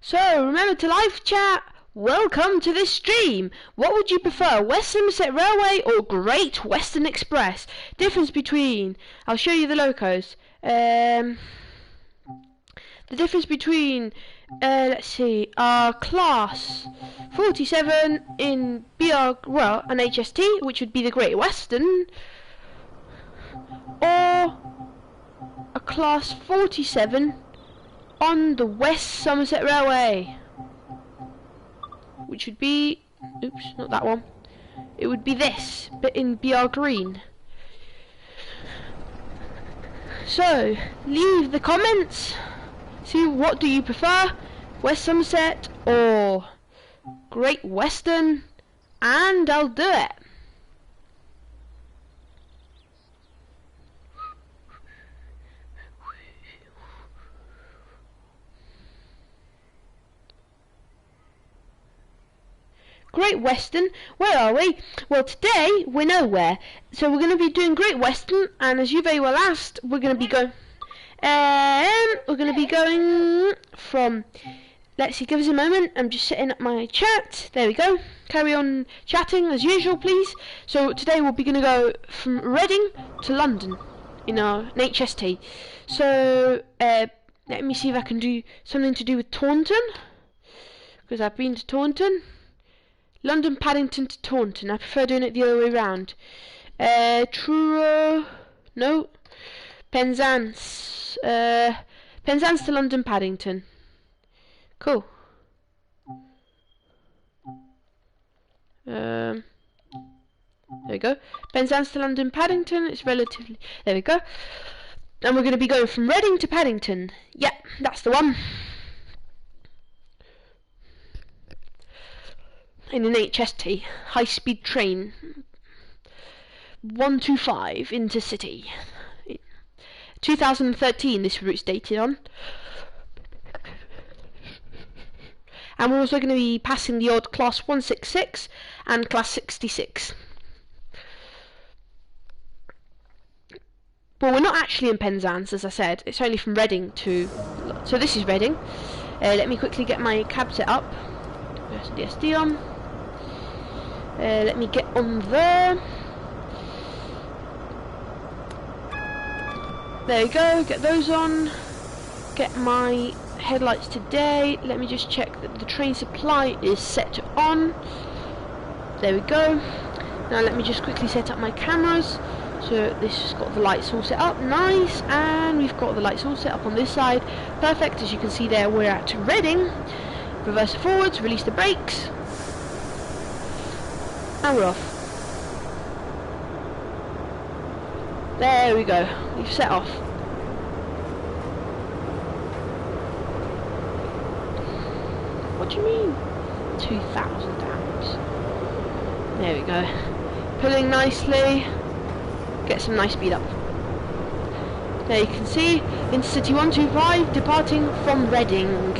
So, remember to live chat. Welcome to this stream. What would you prefer, West Somerset Railway or Great Western Express? Difference between, I'll show you the locos. The difference between, let's see, class 47 in an HST, which would be the Great Western, or a class 47 on the West Somerset Railway, which would be, oops, not that one, it would be this, but in BR green. So, leave the comments, see what do you prefer, West Somerset or Great Western, and I'll do it. Great Western, where are we? Well, today we're nowhere, so we're going to be doing Great Western, and as you very well asked, we're going to be going from, let's see, give us a moment, I'm just setting up my chat, there we go, carry on chatting as usual please. So today we'll be going to go from Reading to London in an HST, so let me see if I can do something to do with Taunton, because I've been to Taunton. London Paddington to Taunton. I prefer doing it the other way round. Truro, no. Penzance. Penzance to London Paddington. Cool. There we go. Penzance to London Paddington. It's relatively. There we go. And we're going to be going from Reading to Paddington. Yeah, that's the one. In an HST, high-speed train, 125 intercity. 2013 this route's dated on. And we're also going to be passing the odd class 166 and class 66. But we're not actually in Penzance, as I said, it's only from Reading to... So this is Reading. Let me quickly get my cab set up. There's the SD on. Let me get on there. There we go, get those on. Get my headlights today. Let me just check that the train supply is set to on. There we go. Now let me just quickly set up my cameras. So this has got the lights all set up, nice. And we've got the lights all set up on this side. Perfect, as you can see there, we're at Reading. Reverse forwards, release the brakes. And we're off. There we go. We've set off. What do you mean? 2,000 amps. There we go. Pulling nicely. Get some nice speed up. There you can see Intercity 125 departing from Reading.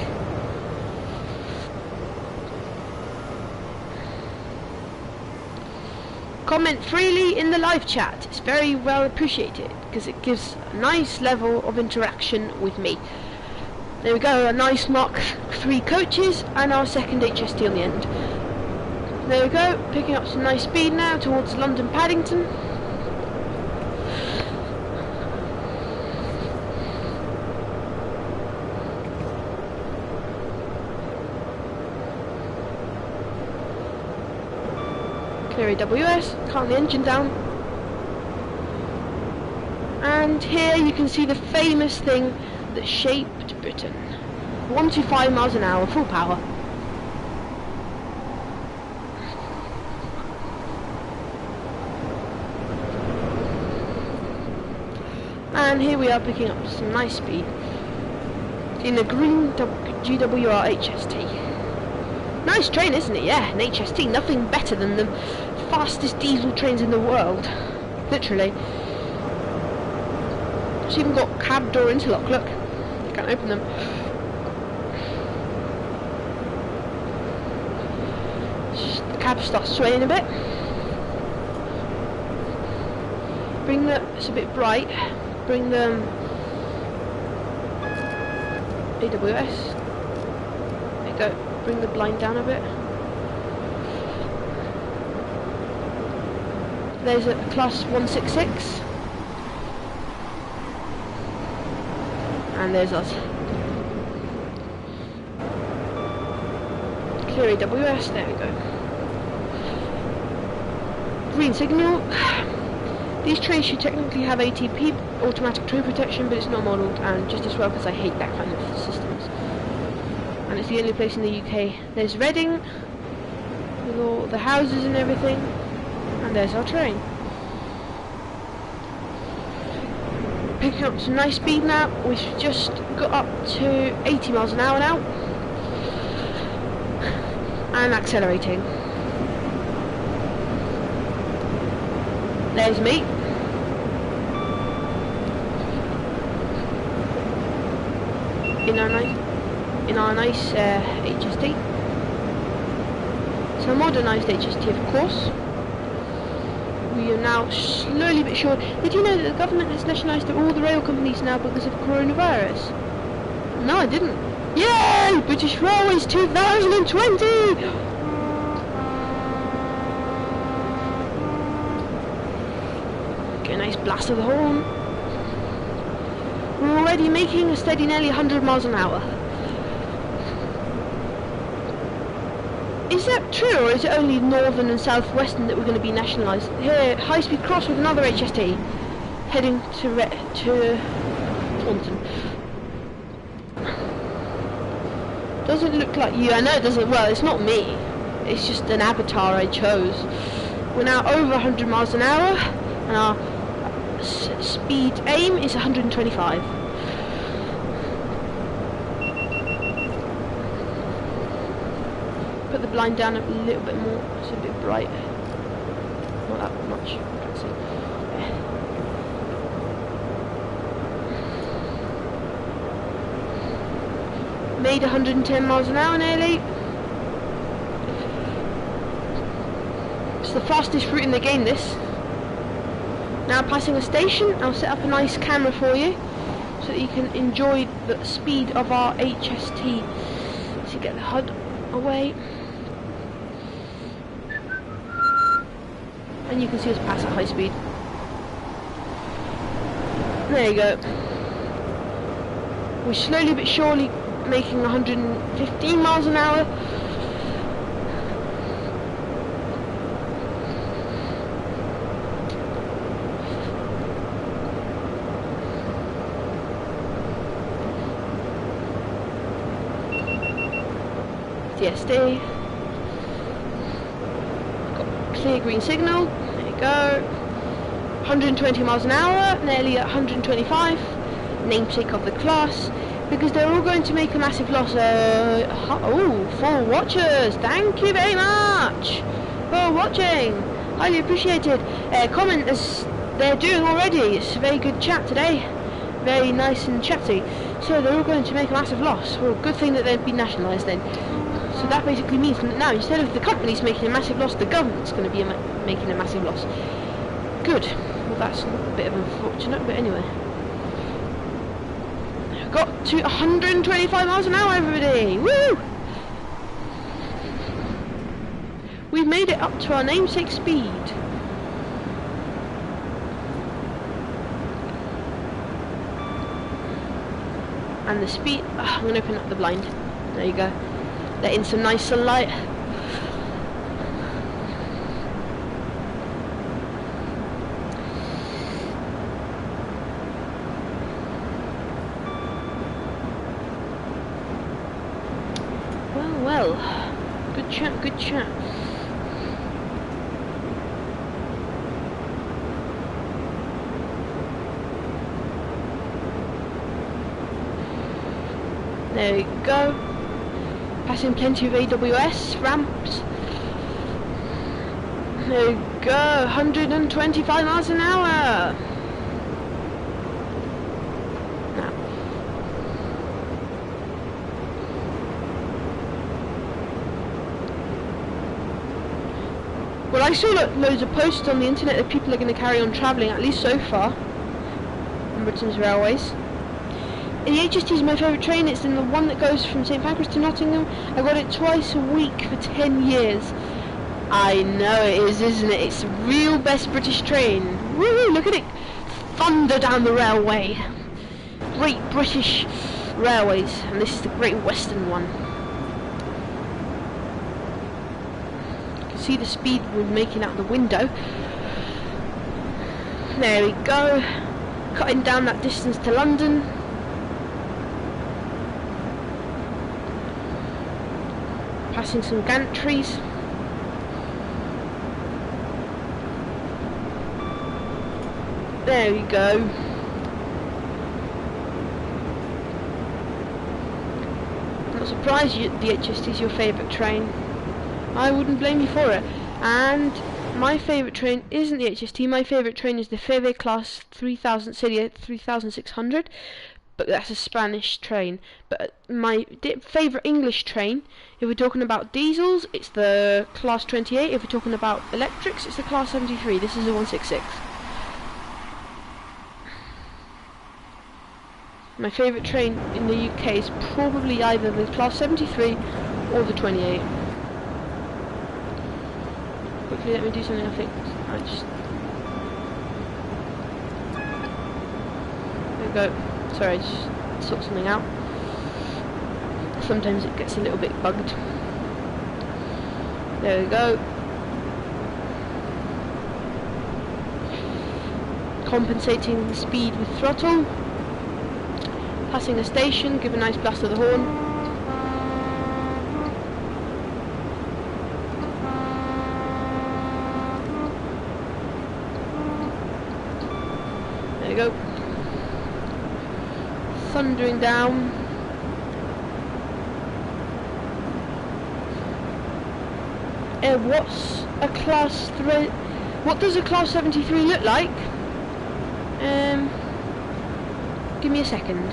Comment freely in the live chat, it's very well appreciated because it gives a nice level of interaction with me. There we go, a nice Mark 3 coaches and our second HST on the end. There we go, picking up some nice speed now towards London Paddington. Clear AWS, calm the engine down. And here you can see the famous thing that shaped Britain. 125 miles an hour, full power. And here we are picking up some nice speed in a green GWR HST. Nice train, isn't it? Yeah, an HST, nothing better than the fastest diesel trains in the world. Literally. It's even got cab door interlock, look. You can't open them. cab starts swaying a bit. Bring the, it's a bit bright, bring the AWS, there you go, bring the blind down a bit. There's a class 166, and there's us. Clear AWS, there we go. Green signal. These trains should technically have ATP, automatic train protection, but it's not modelled, and just as well because I hate that kind of systems. And it's the only place in the UK. There's Reading, with all the houses and everything, and there's our train. Picking up some nice speed now. We've just got up to 80 miles an hour now, and accelerating. There's me. In our nice HST. So modernised HST, of course. We are now slowly but surely. Did you know that the government has nationalised all the rail companies now because of coronavirus? No, I didn't. Yay! British Railways 2020! Get a nice blast of the horn. We're already making a steady nearly 100 miles an hour. Is that true, or is it only northern and southwestern that we're going to be nationalised? Here, high-speed cross with another HST, heading to Taunton. Doesn't look like you. I know it doesn't. Well, it's not me. It's just an avatar I chose. We're now over 100 miles an hour, and our speed aim is 125. Put the blind down a little bit more. It's a bit bright. Not that much. Can't see. Made 110 miles an hour nearly. It's the fastest route in the game, this. Now passing a station, I'll set up a nice camera for you so that you can enjoy the speed of our HST. So get the HUD away. And you can see us pass at high speed. There you go. We're slowly but surely making 115 miles an hour. DSD. Got clear green signal. There you go. 120 miles an hour, nearly at 125. Namesake of the class, because they're all going to make a massive loss. Oh, 4 watchers. Thank you very much for watching. Highly appreciated. Comment as they're doing already. It's a very good chat today. Very nice and chatty. So they're all going to make a massive loss. Well, good thing that they've been nationalised then. So that basically means that now, instead of the companies making a massive loss, the government's going to be making a massive loss. Good. Well, that's a bit of unfortunate, but anyway. Got to 125 miles an hour, everybody! Woo! We've made it up to our namesake speed. And the speed... I'm going to open up the blind. There you go. Let in some nice sunlight. Well, good chat, good chat. There we go. Passing plenty of AWS ramps. There we go, 125 miles an hour. Now. Well, I saw loads of posts on the internet that people are going to carry on travelling, at least so far, on Britain's railways. And the HST is my favourite train. It's in the one that goes from St Pancras to Nottingham. I got it twice a week for 10 years. I know it is, isn't it? It's the real best British train. Woo! Look at it thunder down the railway. Great British Railways, and this is the Great Western one. See the speed we're making out the window. There we go, cutting down that distance to London. Passing some gantries. There we go. Not surprised the HST is your favourite train. I wouldn't blame you for it. And my favourite train isn't the HST. My favourite train is the Feve Class 3000 Serie 3600, but that's a Spanish train. But my favourite English train, if we're talking about diesels, it's the Class 28. If we're talking about electrics, it's the Class 73. This is a 166. My favourite train in the UK is probably either the Class 73 or the 28. Quickly, let me do something. I think I just... There we go. Sorry, I just sort something out. Sometimes it gets a little bit bugged. There we go. Compensating the speed with throttle. Passing a station, give a nice blast of the horn. There you go. Thundering down. What's a class 3? What does a class 73 look like? Give me a second.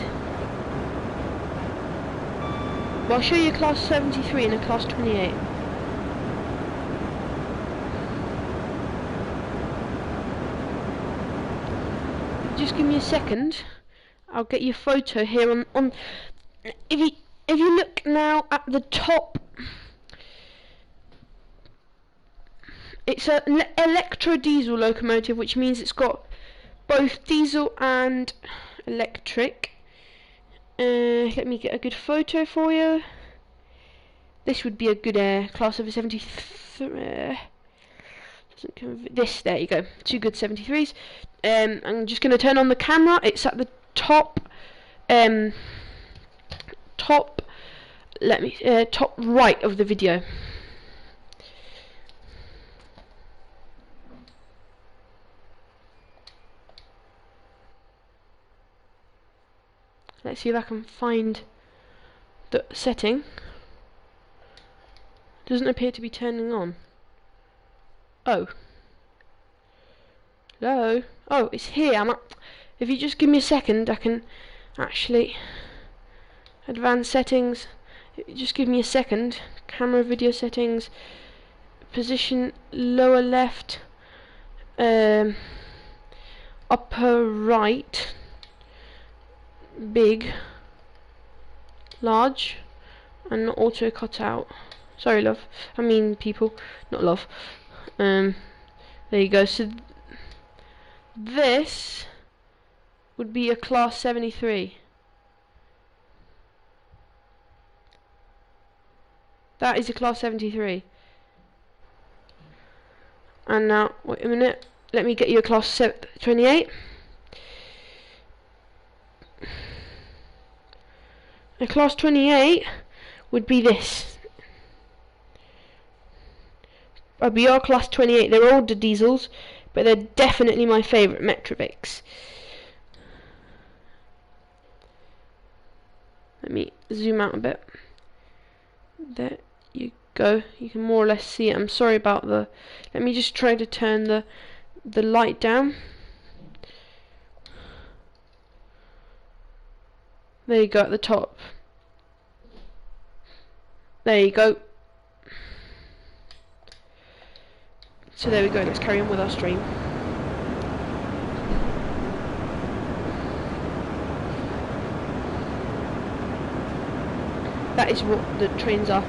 Well, I'll show you a class 73 and a class 28. Just give me a second. I'll get you a photo here on if you look now at the top, it's an electro diesel locomotive, which means it's got both diesel and electric. Let me get a good photo for you. This would be a good class of a 73. This, there you go. Two good 73s. I'm just going to turn on the camera. It's at the top. Top right of the video. Let's see if I can find the setting. Doesn't appear to be turning on. Oh. Hello? Oh, it's here. If you just give me a second, I can actually... Advanced settings. Just give me a second. Camera video settings. Position lower left. Upper right. Big. Large. And not auto cut out. Sorry, love. I mean, people. Not love. There you go. So this would be a class 73. That is a class 73. And now, wait a minute. Let me get you a class 28. A class 28 would be this. A BR class 28. They're older diesels, but they're definitely my favourite Metrovics. Let me zoom out a bit. There you go. You can more or less see it. I'm sorry about the... Let me just try to turn the light down. There you go at the top. There you go. So there we go, let's carry on with our stream. That is what the trains are.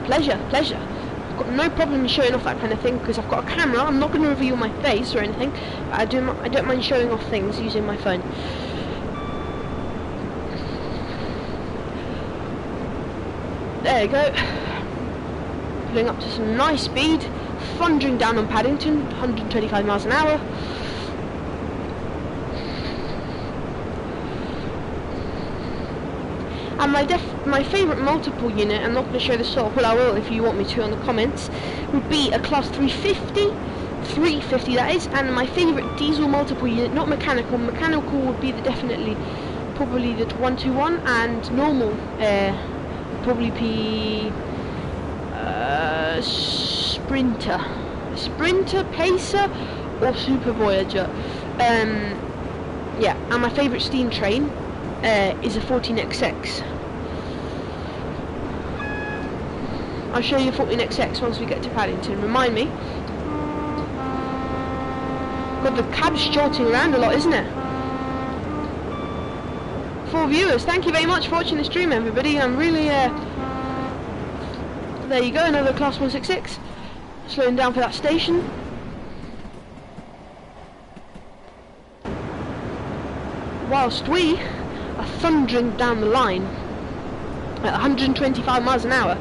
Pleasure, pleasure. I've got no problem in showing off that kind of thing because I've got a camera. I'm not going to reveal my face or anything. But I don't mind showing off things using my phone. There you go. Pulling up to some nice speed, thundering down on Paddington, 125 miles an hour. And my favourite multiple unit, I'm not going to show this off, well I will if you want me to on the comments, would be a class 350 that is, and my favourite diesel multiple unit, not mechanical would be probably the 121, and normal, probably be Sprinter, Pacer, or Super Voyager. Yeah, and my favourite steam train is a 14XX. I'll show you 14XX once we get to Paddington. Remind me. God, the cab's jolting around a lot, isn't it? 4 viewers. Thank you very much for watching the stream, everybody. I'm really there you go, another class 166. Slowing down for that station. Whilst we are thundering down the line at 125 miles an hour.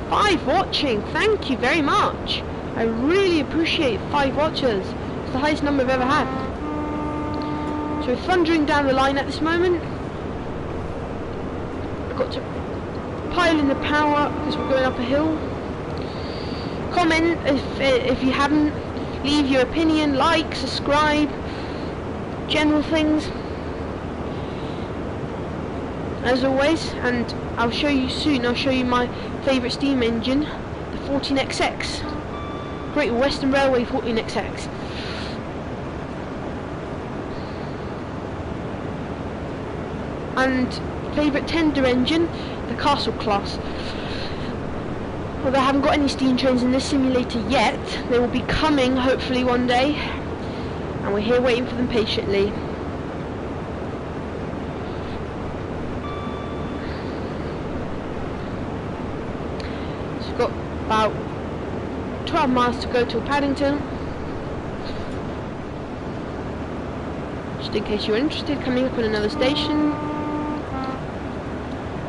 Five watching, thank you very much. I really appreciate 5 watchers. It's the highest number I've ever had. So we're thundering down the line at this moment. I've got to pile in the power because we're going up a hill. Comment if you haven't. Leave your opinion, like, subscribe, general things. As always, and I'll show you soon, I'll show you my favourite steam engine, the 14XX. Great Western Railway 14XX. And favourite tender engine, the Castle class. Although I haven't got any steam trains in this simulator yet, they will be coming hopefully one day, and we're here waiting for them patiently. So we've got about 12 miles to go to Paddington. Just in case you're interested, coming up on another station.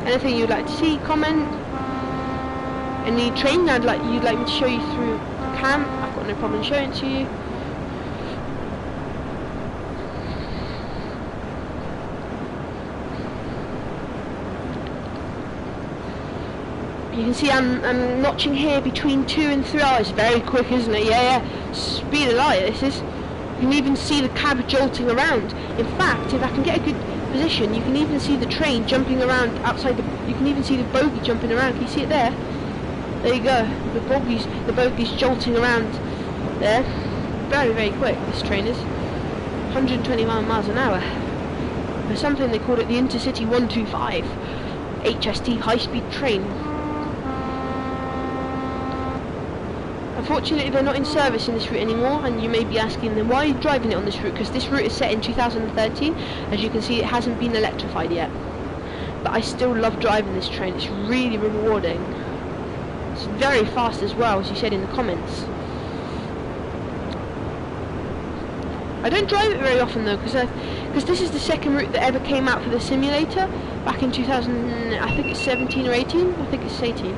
Anything you'd like to see, comment. Any train you'd like me to show you through cam, I've got no problem showing it to you. You can see I'm notching here between 2 and 3 hours. Very quick, isn't it? Yeah. Speed of light, this is. You can even see the cab jolting around. In fact, if I can get a good position, you can even see the train jumping around outside you can even see the bogie jumping around. Can you see it there? There you go, the bogey's jolting around there. Very, very quick, this train is. 121 miles an hour. There's something they called it the Intercity 125 HST high-speed train. Unfortunately, they're not in service in this route anymore, and you may be asking them, why are you driving it on this route? Because this route is set in 2013. As you can see, it hasn't been electrified yet. But I still love driving this train, it's really rewarding. It's very fast as well, as you said in the comments. I don't drive it very often though, because this is the second route that ever came out for the simulator back in 2000. I think it's 17 or 18. I think it's 18.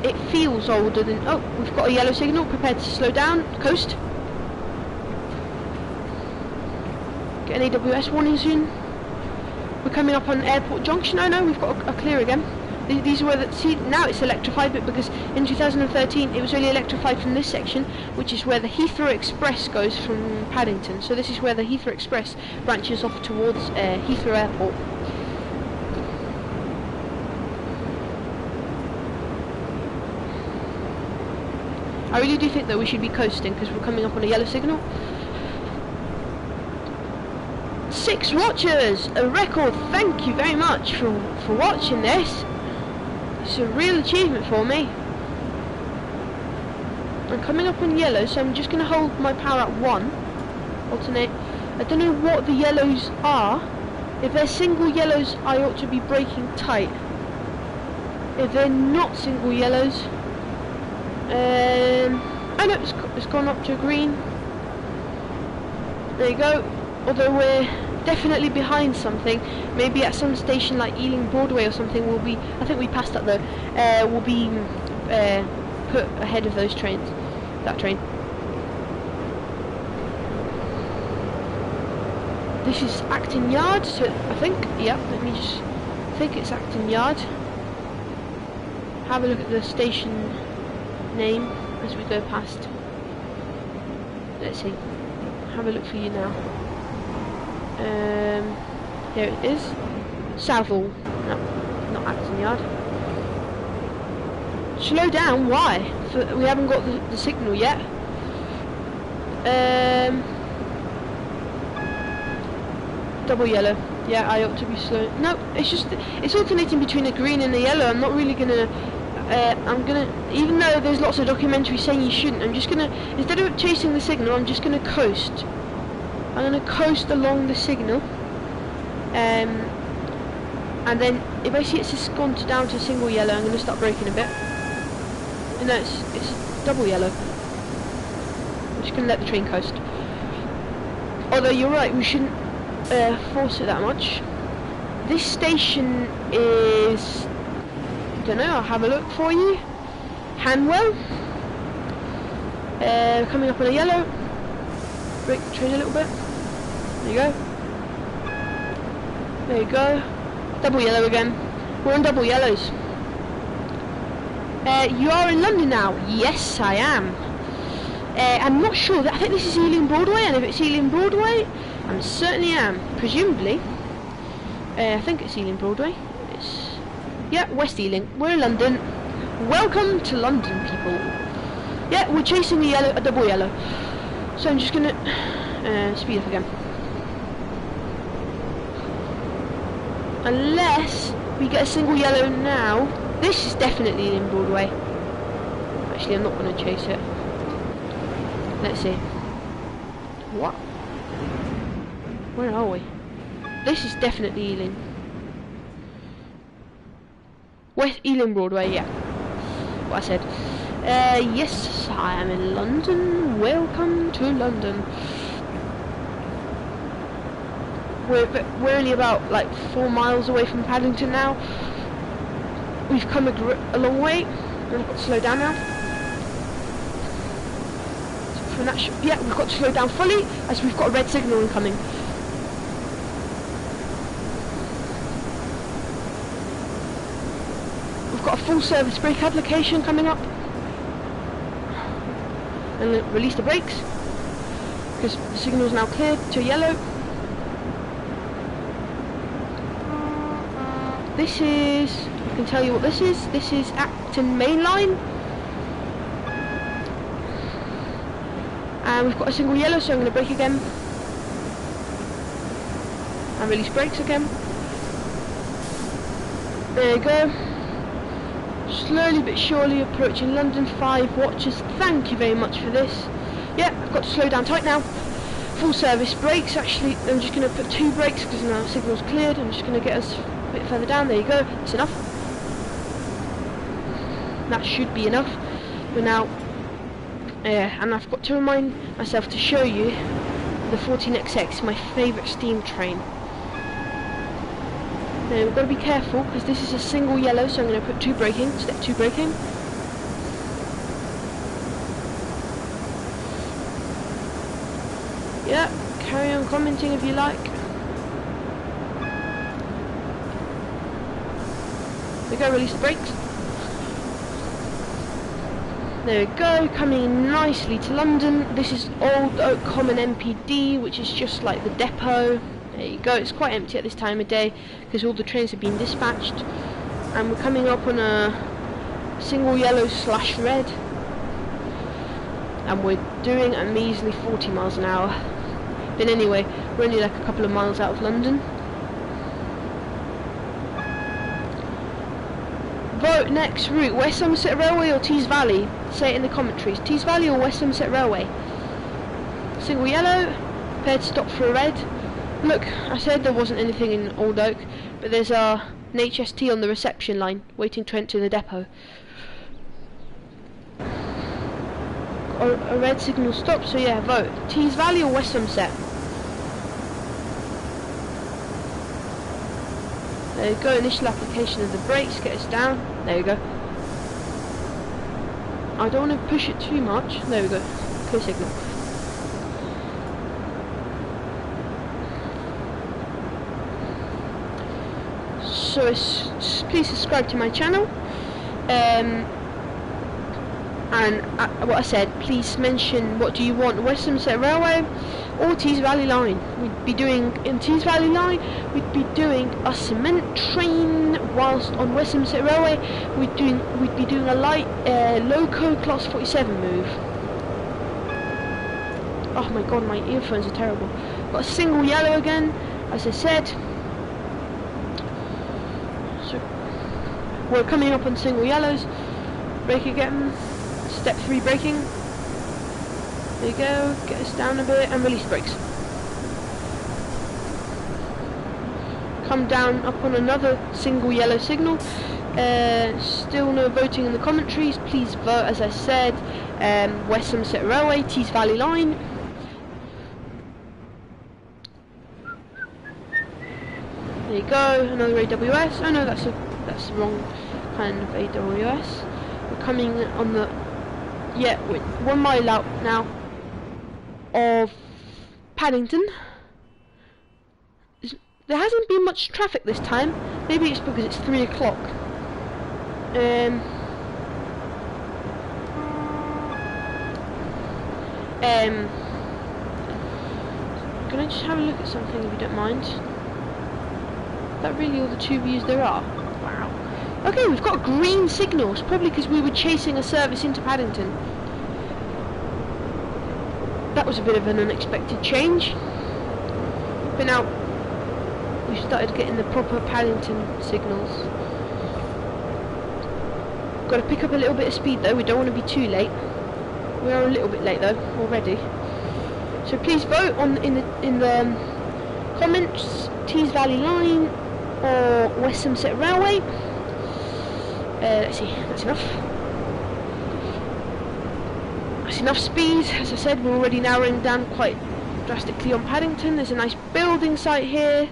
It feels older than. Oh, we've got a yellow signal. Prepared to slow down. Coast. Get an AWS warning soon. We're coming up on Airport Junction. Oh no, we've got a clear again. These were see, now it's electrified, but because in 2013 it was only electrified from this section, which is where the Heathrow Express goes from Paddington. So this is where the Heathrow Express branches off towards Heathrow Airport. I really do think that we should be coasting because we're coming up on a yellow signal. 6 watchers, a record. Thank you very much for watching this. It's a real achievement for me. I'm coming up on yellow, so I'm just going to hold my power at 1. Alternate. I don't know what the yellows are. If they're single yellows, I ought to be braking tight. If they're not single yellows, oh no, it's gone up to green. There you go. Although we're definitely behind something, maybe at some station like Ealing Broadway or something, we'll be. I think we passed that though. We'll be put ahead of those trains. That train. This is Acton Yard, so I think. Yep. Let me just. I think it's Acton Yard. Have a look at the station name as we go past. Let's see. Have a look for you now. Here it is. Southall. No, not Acton Yard. Slow down. Why? We haven't got the signal yet. Double yellow. Yeah, I ought to be slow. No, it's alternating between a green and a yellow. I'm not really gonna. Even though there's lots of documentaries saying you shouldn't, I'm just gonna, instead of chasing the signal, I'm just gonna coast. I'm gonna coast along the signal, and then if I see it's just gone down to single yellow, I'm gonna start braking a bit. And no, it's double yellow. I'm just gonna let the train coast. Although you're right, we shouldn't force it that much. This station is. I don't know, I'll have a look for you. Hanwell. Coming up on a yellow. Brake the train a little bit. There you go. There you go. Double yellow again. We're on double yellows. You are in London now? Yes, I am. I'm not sure. I think this is Ealing Broadway, and if it's Ealing Broadway, I certainly am. Presumably. I think it's Ealing Broadway. Yeah, West Ealing. We're in London. Welcome to London, people. Yeah, we're chasing a double yellow. So I'm just gonna speed up again. Unless we get a single yellow now. This is definitely Ealing Broadway. Actually, I'm not gonna chase it. Let's see. What? Where are we? This is definitely Ealing. West Ealing Broadway, yeah. What I said. Yes, I am in London. Welcome to London. We're only about like 4 miles away from Paddington now. We've come a long way. I've got to slow down now. Yeah, we've got to slow down fully as we've got a red signal incoming. Got a full service brake application coming up, and release the brakes because the signal is now cleared to yellow. This is, I can tell you what this is. This is Acton Main Line, and we've got a single yellow, so I'm going to brake again and release brakes again. There you go. Slowly but surely approaching London. 5 watchers. Thank you very much for this. Yeah, I've got to slow down tight now. Full service brakes. Actually, I'm just going to put 2 brakes because now the signal's cleared. I'm just going to get us a bit further down. There you go. That's enough. That should be enough. But now, and I've got to remind myself to show you the 14XX, my favourite steam train. Now we've got to be careful because this is a single yellow, so I'm going to put 2 braking, step 2 braking. Yeah, carry on commenting if you like. There we go, release the brakes. There we go, coming nicely to London. This is Old Oak Common MPD, which is just like the depot. There you go, it's quite empty at this time of day because all the trains have been dispatched, and we're coming up on a single yellow / red. and we're doing a measly 40 miles an hour. But anyway, we're only like a couple of miles out of London. Vote next route, West Somerset Railway or Tees Valley? Say it in the commentaries. Tees Valley or West Somerset Railway? Single yellow, prepared to stop for a red. Look, I said there wasn't anything in Old Oak, but there's an HST on the reception line, waiting to enter the depot. A red signal stop, so yeah, vote. Tees Valley or West Somerset? There you go, initial application of the brakes, get us down. There you go. I don't want to push it too much. There we go, clear signal. So please subscribe to my channel. And what I said, please mention what do you want, West Somerset Railway or Tees Valley Line. We'd be doing, in Tees Valley Line, we'd be doing a cement train, whilst on West Somerset Railway, we'd be doing a light loco class 47 move. Oh my god, my earphones are terrible. Got a single yellow again, as I said. So we're coming up on single yellows. Brake again. Step 3 braking. There you go, get us down a bit and release brakes. Come down up on another single yellow signal. Still no voting in the commentaries. Please vote, as I said. West Somerset Railway, Tees Valley Line. There you go, another AWS. Oh no, that's the wrong kind of AWS. We're coming on the, yeah, we're 1 mile out now of Paddington. There hasn't been much traffic this time. Maybe it's because it's 3 o'clock. Can I just have a look at something if you don't mind? Is that really all the 2 views there are? Wow. Okay, we've got green signals, probably because we were chasing a service into Paddington. That was a bit of an unexpected change. But now we've started getting the proper Paddington signals. Got to pick up a little bit of speed though, we don't want to be too late. We are a little bit late though, already. So please vote in the comments, Tees Valley Line or West Somerset Railway. Let's see, that's enough. That's enough speed. As I said, we're already narrowing down quite drastically on Paddington. There's a nice building site here.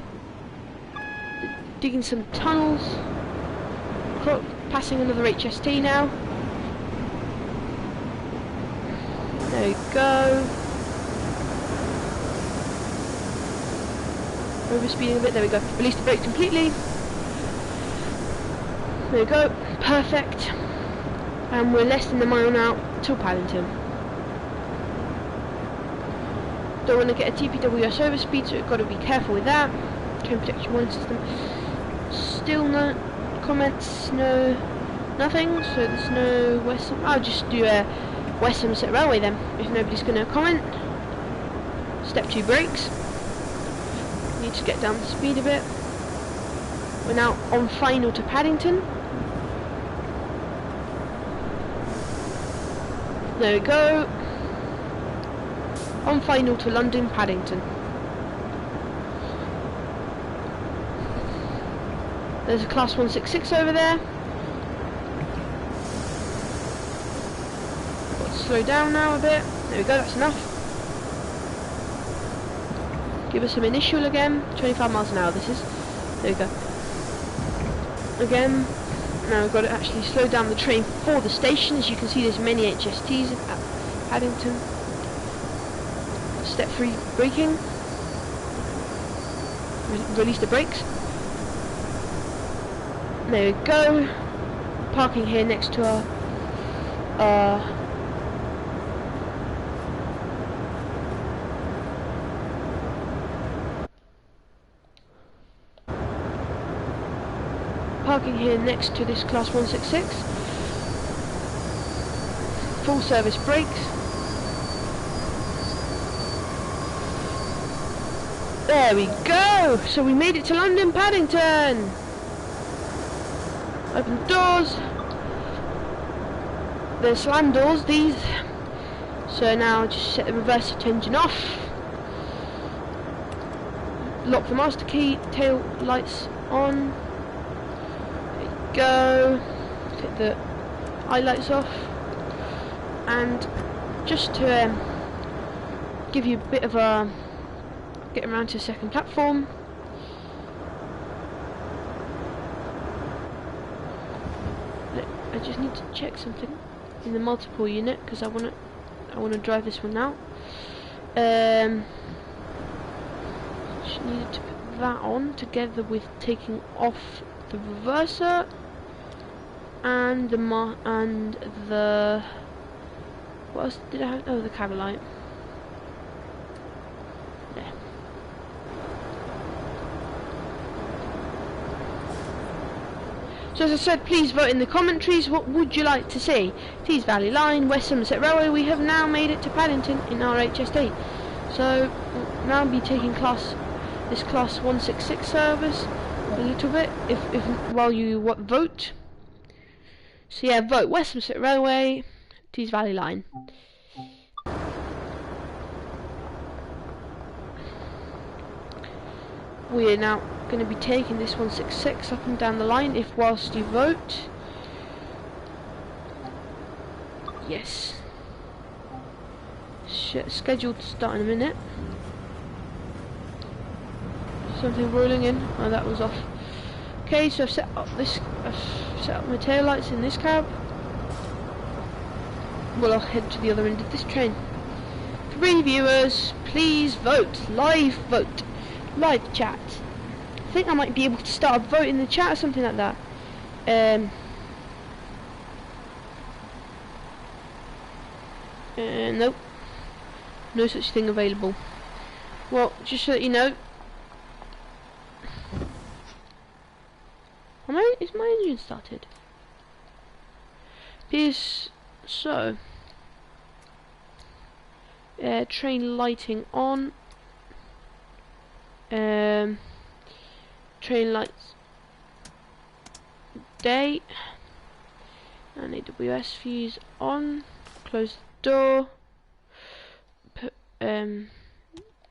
Digging some tunnels. Passing another HST now. There we go. Overspeeding a bit, there we go. Release the brakes completely. There we go, perfect. And we're less than a mile now till Paddington. Don't want to get a TPWS overspeed, so we've got to be careful with that. Train protection warning system. Still no comments, no nothing, so there's no West. I'll just do a West Somerset Railway then, if nobody's going to comment. Step 2 brakes. Need to get down the speed a bit. We're now on final to Paddington. There we go. On final to London, Paddington. There's a class 166 over there. Got to slow down now a bit. There we go, that's enough. Give us some initial again. 25 miles an hour this is. There we go. Again. Now we've got to actually slow down the train for the station. As you can see, there's many HSTs at Paddington. Step 3 braking. Release the brakes. There we go. Parking here next to our parking here next to this class 166. Full service brakes. There we go. So we made it to London Paddington. Open the doors. The slam doors, these. So now just set the reverse engine off. Lock the master key, tail lights on. There you go. Take the eye lights off. And just to give you a bit of a get around to the second platform. I just need to check something in the multiple unit because I want to drive this one out. Just needed to put that on together with taking off the reverser and the what else did I have? Oh, the cabin light. There. So as I said, please vote in the commentaries. What would you like to see? Tees Valley Line, West Somerset Railway. We have now made it to Paddington in our HS8. So we'll now be taking this class 166 service a little bit. If while you vote. So yeah, vote West Somerset Railway, Tees Valley Line. We are now going to be taking this 166 up and down the line if whilst you vote. Yes. Scheduled to start in a minute. Something rolling in. Oh, that was off. Okay, so I've set up my tail lights in this cab. Well, I'll head to the other end of this train. 3 viewers, please vote. Live chat. I think I might be able to start a vote in the chat or something like that. Nope. No such thing available. Well, just so that you know. Is my engine started? Is so. Train lighting on. Train lights day and AWS fuse on. Close the door. Put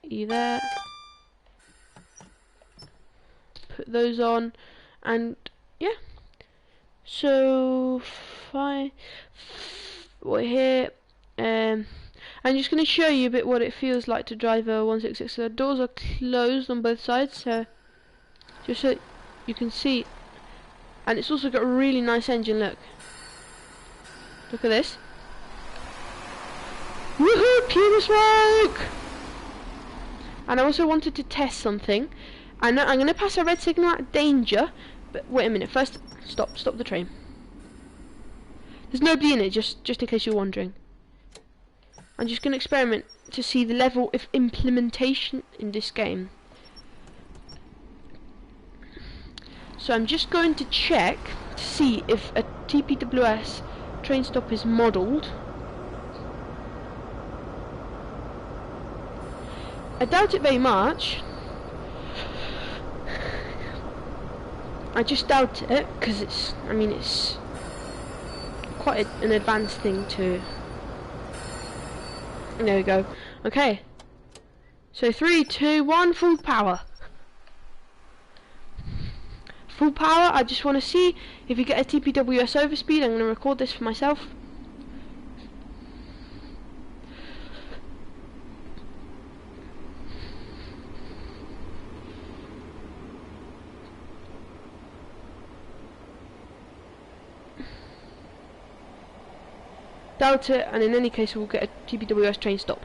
you there. Put those on, and yeah. So fine. We're here. I'm just going to show you a bit what it feels like to drive a 166. So the doors are closed on both sides, so just so you can see. And it's also got a really nice engine. Look at this. Woohoo! Pure smoke! And I also wanted to test something. I'm going to pass a red signal at danger, but wait a minute. First, stop the train. There's nobody in it, just in case you're wondering. I'm just going to experiment to see the level of implementation in this game. So I'm just going to check to see if a TPWS train stop is modelled. I doubt it very much. I just doubt it because it's quite an advanced thing to. There we go. Okay. So 3, 2, 1, full power. Full power. I just want to see if you get a TPWS overspeed. I'm going to record this for myself. Doubt it, and in any case we'll get a TPWS train stop.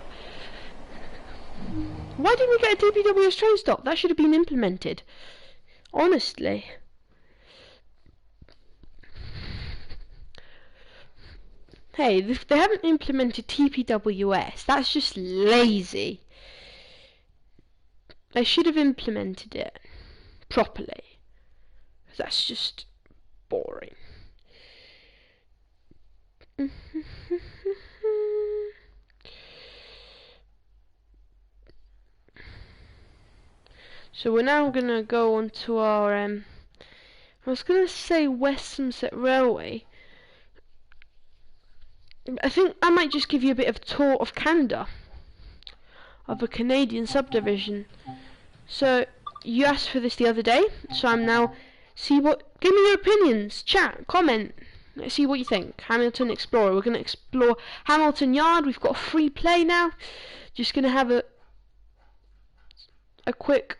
Why didn't we get a TPWS train stop? That should have been implemented. Honestly. Hey, they haven't implemented TPWS. That's just lazy. They should have implemented it properly. That's just boring. So we're now gonna go on to our I was gonna say West Somerset Railway. I think I might just give you a bit of a tour of Canada, of a Canadian subdivision. So you asked for this the other day, so I'm now give me your opinions, chat, comment. Let's see what you think. Hamilton Explorer. We're gonna explore Hamilton Yard. We've got a free play now. Just gonna have a quick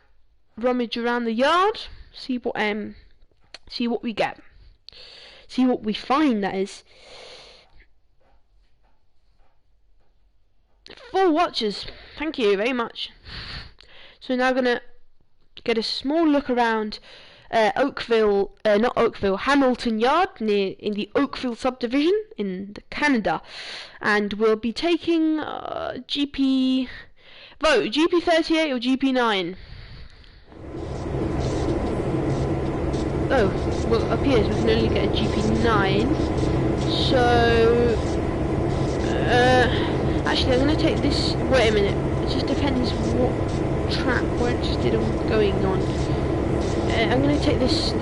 rummage around the yard. See what we get. See what we find, that is. 4 watches. Thank you very much. So now gonna get a small look around Hamilton Yard in the Oakville subdivision in Canada, and we'll be taking GP 38 or GP 9. Oh, well, it appears we can only get a GP 9. So actually, I'm gonna take this. Wait a minute. It just depends what track we're interested in going on. I'm going to take this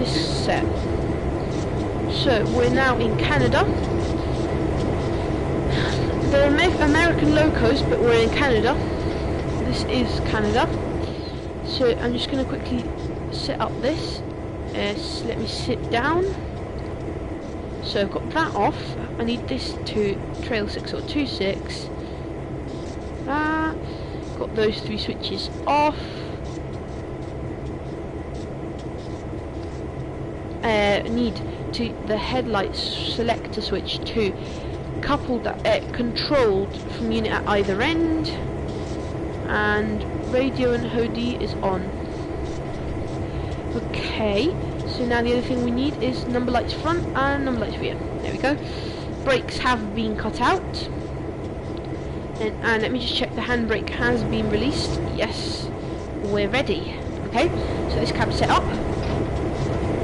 set. So we're now in Canada. They're American locos, but we're in Canada. This is Canada. So I'm just going to quickly set up this. Let me sit down. So I've got that off. I need this to trail 6 or 26. Got those 3 switches off. Need the headlights selector switch to coupled controlled from unit at either end, and radio and HOD is on. Okay, so now the other thing we need is number lights front and number lights rear. There we go. Brakes have been cut out, and let me just check the handbrake has been released. Yes, we're ready. Okay, so this cab's set up.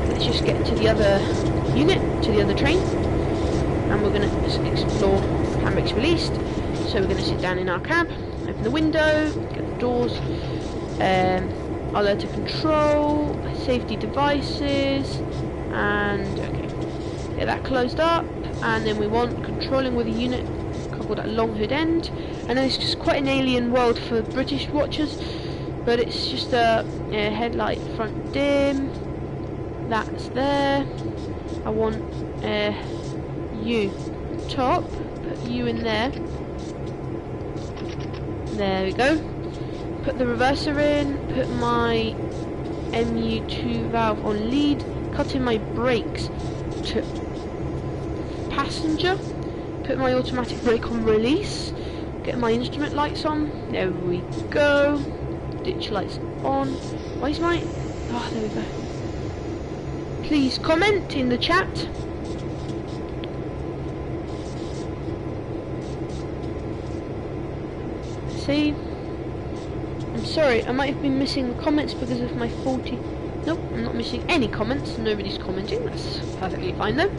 Let's just get to the other unit, to the other train, and we're going to explore. Handbrake's released, so we're going to sit down in our cab, open the window, get the doors, alert to control, safety devices, and okay, get that closed up, and then we want controlling with a unit coupled at long hood end. I know it's just quite an alien world for British watchers, but it's just a headlight front dim. That's there. I want U top. Put U in there. There we go. Put the reverser in. Put my MU2 valve on lead. Cut in my brakes to passenger. Put my automatic brake on release. Get my instrument lights on. There we go. Ditch lights on. Why is my... Oh, there we go. Please comment in the chat. See? I'm sorry, I might have been missing the comments because of my faulty... Nope, I'm not missing any comments. Nobody's commenting. That's perfectly fine though.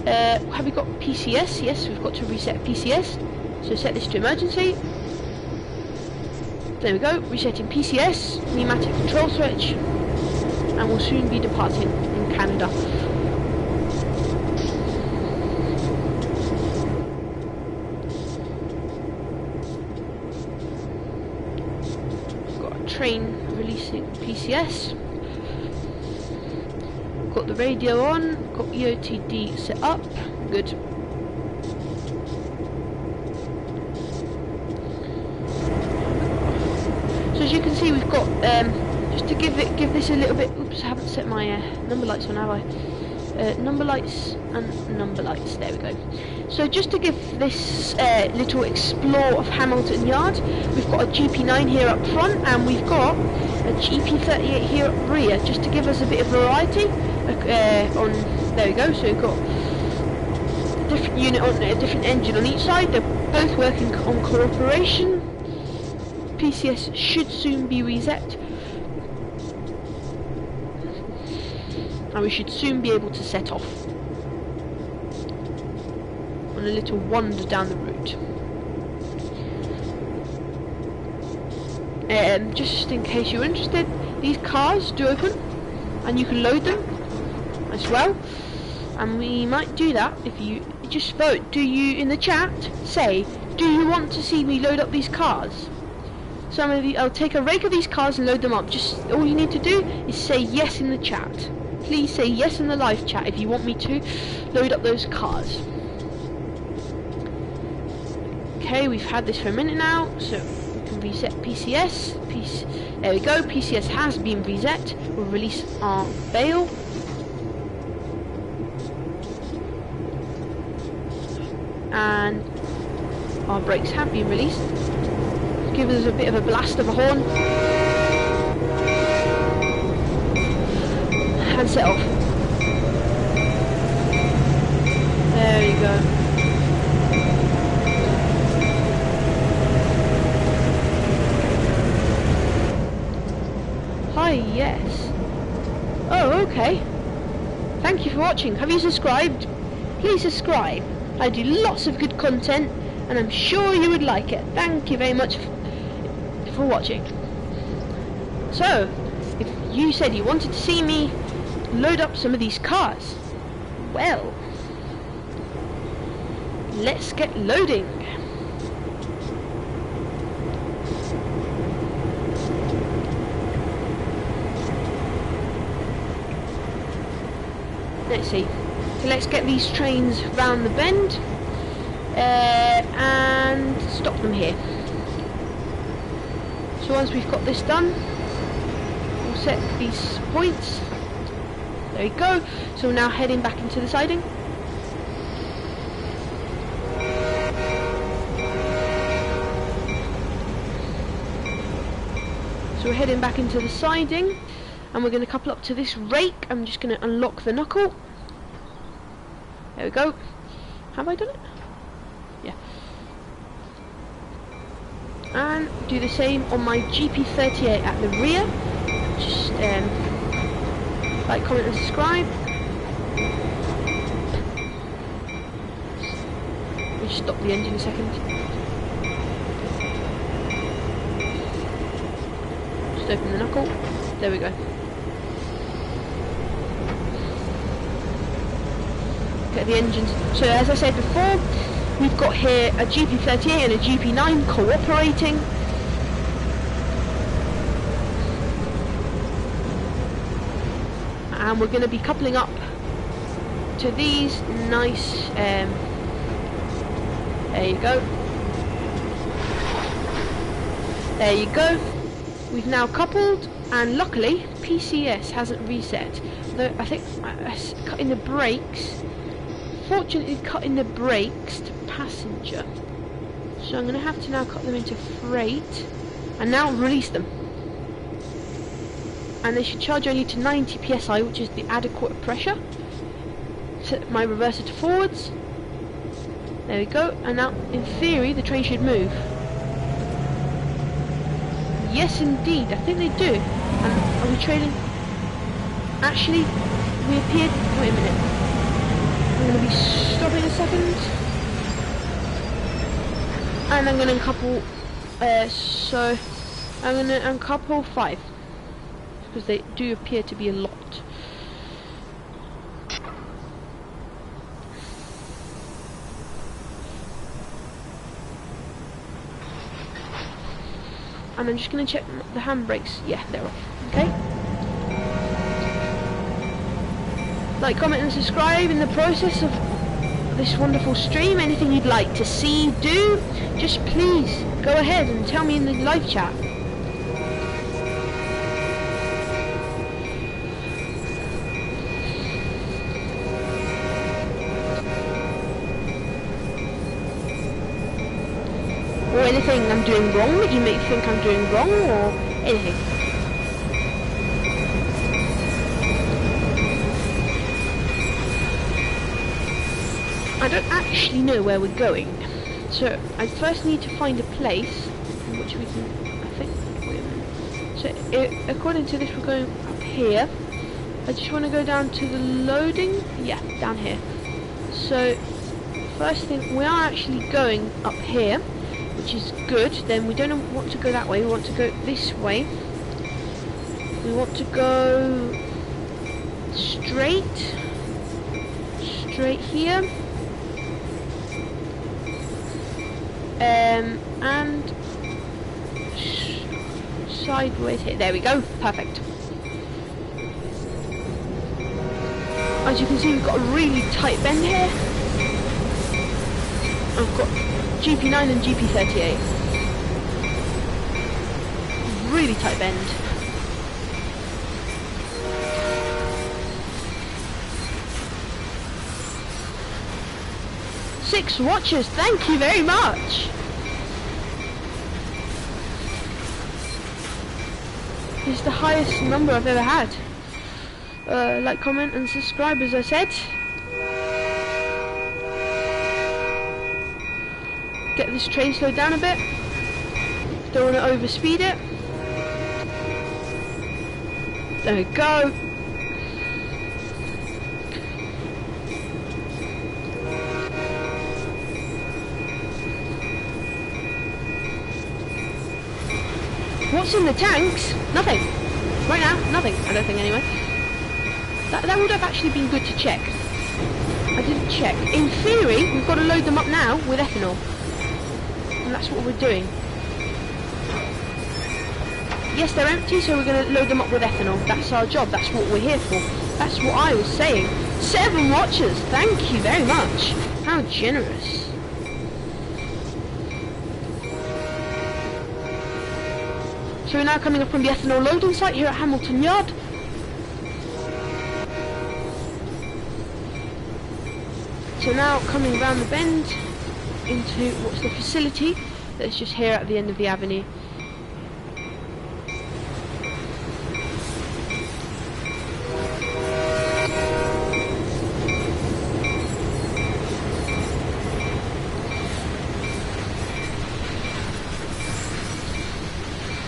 Have we got PCS? Yes, we've got to reset PCS. So set this to emergency. There we go. Resetting PCS. Pneumatic control switch. And we'll soon be departing in Canada. Got a train releasing PCS. Got the radio on, got EOTD set up, good. So as you can see, we've got just to give this a little bit. Oops, I haven't set my number lights on, have I? Number lights and number lights. There we go. So just to give this little explore of Hamilton Yard, we've got a GP9 here up front, and we've got a GP38 here at rear, just to give us a bit of variety. On there we go. So we've got a different unit on a different engine on each side. They're both working on cooperation. PCS should soon be reset, and we should soon be able to set off on a little wander down the route. Just in case you're interested, these cars do open, and you can load them as well. And we might do that if you just vote. Do you, in the chat, say, do you want to see me load up these cars? Some of you, I'll take a rake of these cars and load them up. Just all you need to do is say yes in the chat. Please say yes in the live chat if you want me to load up those cars. Okay, we've had this for a minute now, so we can reset PCS. There we go, PCS has been reset. We'll release our bail. And our brakes have been released. Give us a bit of a blast of a horn. And set off. There you go. Hi, yes. Oh, okay. Thank you for watching. Have you subscribed? Please subscribe. I do lots of good content, and I'm sure you would like it. Thank you very much for watching. So, if you said you wanted to see me load up some of these cars, well, let's get loading. Let's see. So let's get these trains round the bend and stop them here. So once we've got this done, we'll set these points. There we go. So we're now heading back into the siding. So we're heading back into the siding, and we're going to couple up to this rake. I'm just going to unlock the knuckle. There we go. Have I done it? Yeah. And do the same on my GP38 at the rear. Just like, comment and subscribe. We'll just stop the engine a second. Just open the knuckle. There we go. Get the engines. So as I said before, we've got here a GP38 and a GP9 cooperating. And we're going to be coupling up to these nice, there you go. There you go. We've now coupled, and luckily PCS hasn't reset. Though I think cutting the brakes. Fortunately, cutting the brakes to passenger. So I'm going to have to now cut them into freight, and now release them. And they should charge only to 90 psi, which is the adequate pressure. Set my reverser to forwards. There we go. And now, in theory, the train should move. Yes, indeed. I think they do. And are we trailing? Actually, we appeared. Wait a minute. I'm going to be stopping a second. And I'm going to uncouple. So I'm going to uncouple 5. Because they do appear to be a lot. And I'm just going to check the handbrakes. Yeah, they're off. Okay. Like, comment and subscribe in the process of this wonderful stream. Anything you'd like to see, do. Just please go ahead and tell me in the live chat. Or anything I'm doing wrong that you may think I'm doing wrong, or anything. I don't actually know where we're going, so I first need to find a place in which we can, I think, wait a minute. So according to this we're going up here. I just want to go down to the loading, yeah, down here. So first thing, we are actually going up here, which is good. Then we don't want to go that way, we want to go this way, We want to go straight here, and sideways here. There we go, perfect. As you can see, we've got a really tight bend here. I've got GP9 and GP38. Really tight bend. Six watchers, thank you very much. This is the highest number I've ever had. Like, comment and subscribe, as I said. Get this train slowed down a bit. Don't want to overspeed it. There we go. What's in the tanks? Nothing. Right now, nothing. I don't think anyway. That would have actually been good to check. I didn't check. In theory, we've got to load them up now with ethanol. And that's what we're doing. Yes, they're empty, so we're going to load them up with ethanol. That's our job. That's what we're here for. That's what I was saying. 7 watchers. Thank you very much. How generous. So we're now coming up from the ethanol loading site here at Hamilton Yard. So now coming round the bend into what's the facility that's just here at the end of the avenue.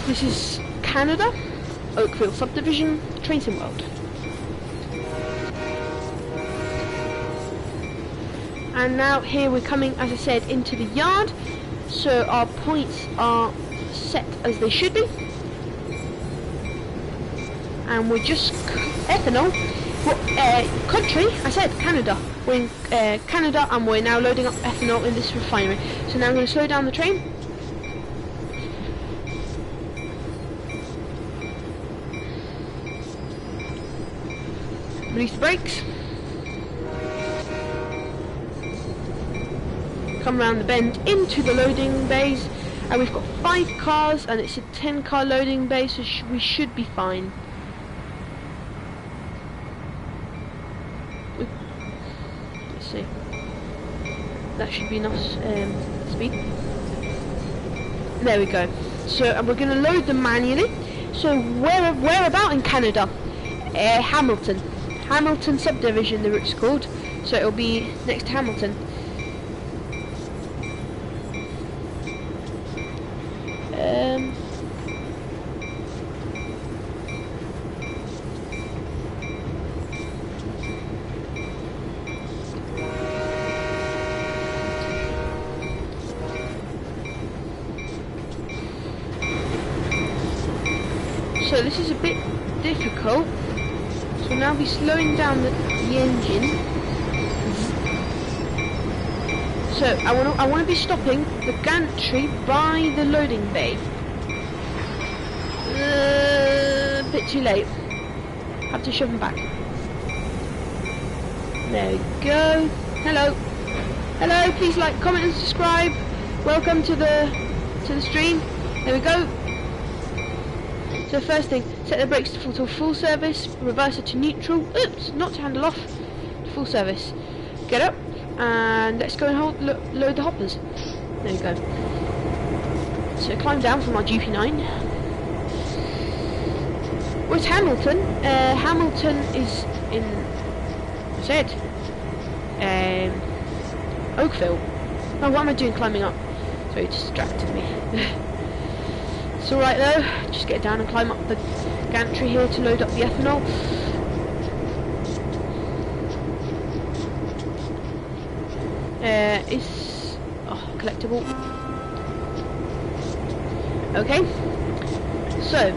This is Canada, Oakville Subdivision, Train Sim World. And now here we're coming, as I said, into the yard. So our points are set as they should be. And we're just ethanol. Well, country, I said Canada. We're in Canada and we're now loading up ethanol in this refinery. So now I'm going to slow down the train. Release the brakes. Come round the bend into the loading bays, and we've got 5 cars and it's a 10-car loading bay, so we should be fine. Let's see. That should be enough speed. There we go. So and we're going to load them manually. So where about in Canada? Hamilton. Hamilton Subdivision, the route's called. So it'll be next to Hamilton. So this is a bit difficult. So now be slowing down the engine. So I want to be stopping the gantry by the loading bay. A bit too late. Have to shove them back. There we go. Hello. Hello. Please like, comment, and subscribe. Welcome to the stream. There we go. So first thing, set the brakes to full service, reverser to neutral, oops, not to handle off, full service. Get up, and let's go and load the hoppers. There we go. So climb down from our GP9. Where's Hamilton? Hamilton is in, I said, Oakville. Oh, what am I doing climbing up? Sorry, it distracted me. It's alright though, just get down and climb up the gantry here to load up the ethanol. Is collectible. Okay, so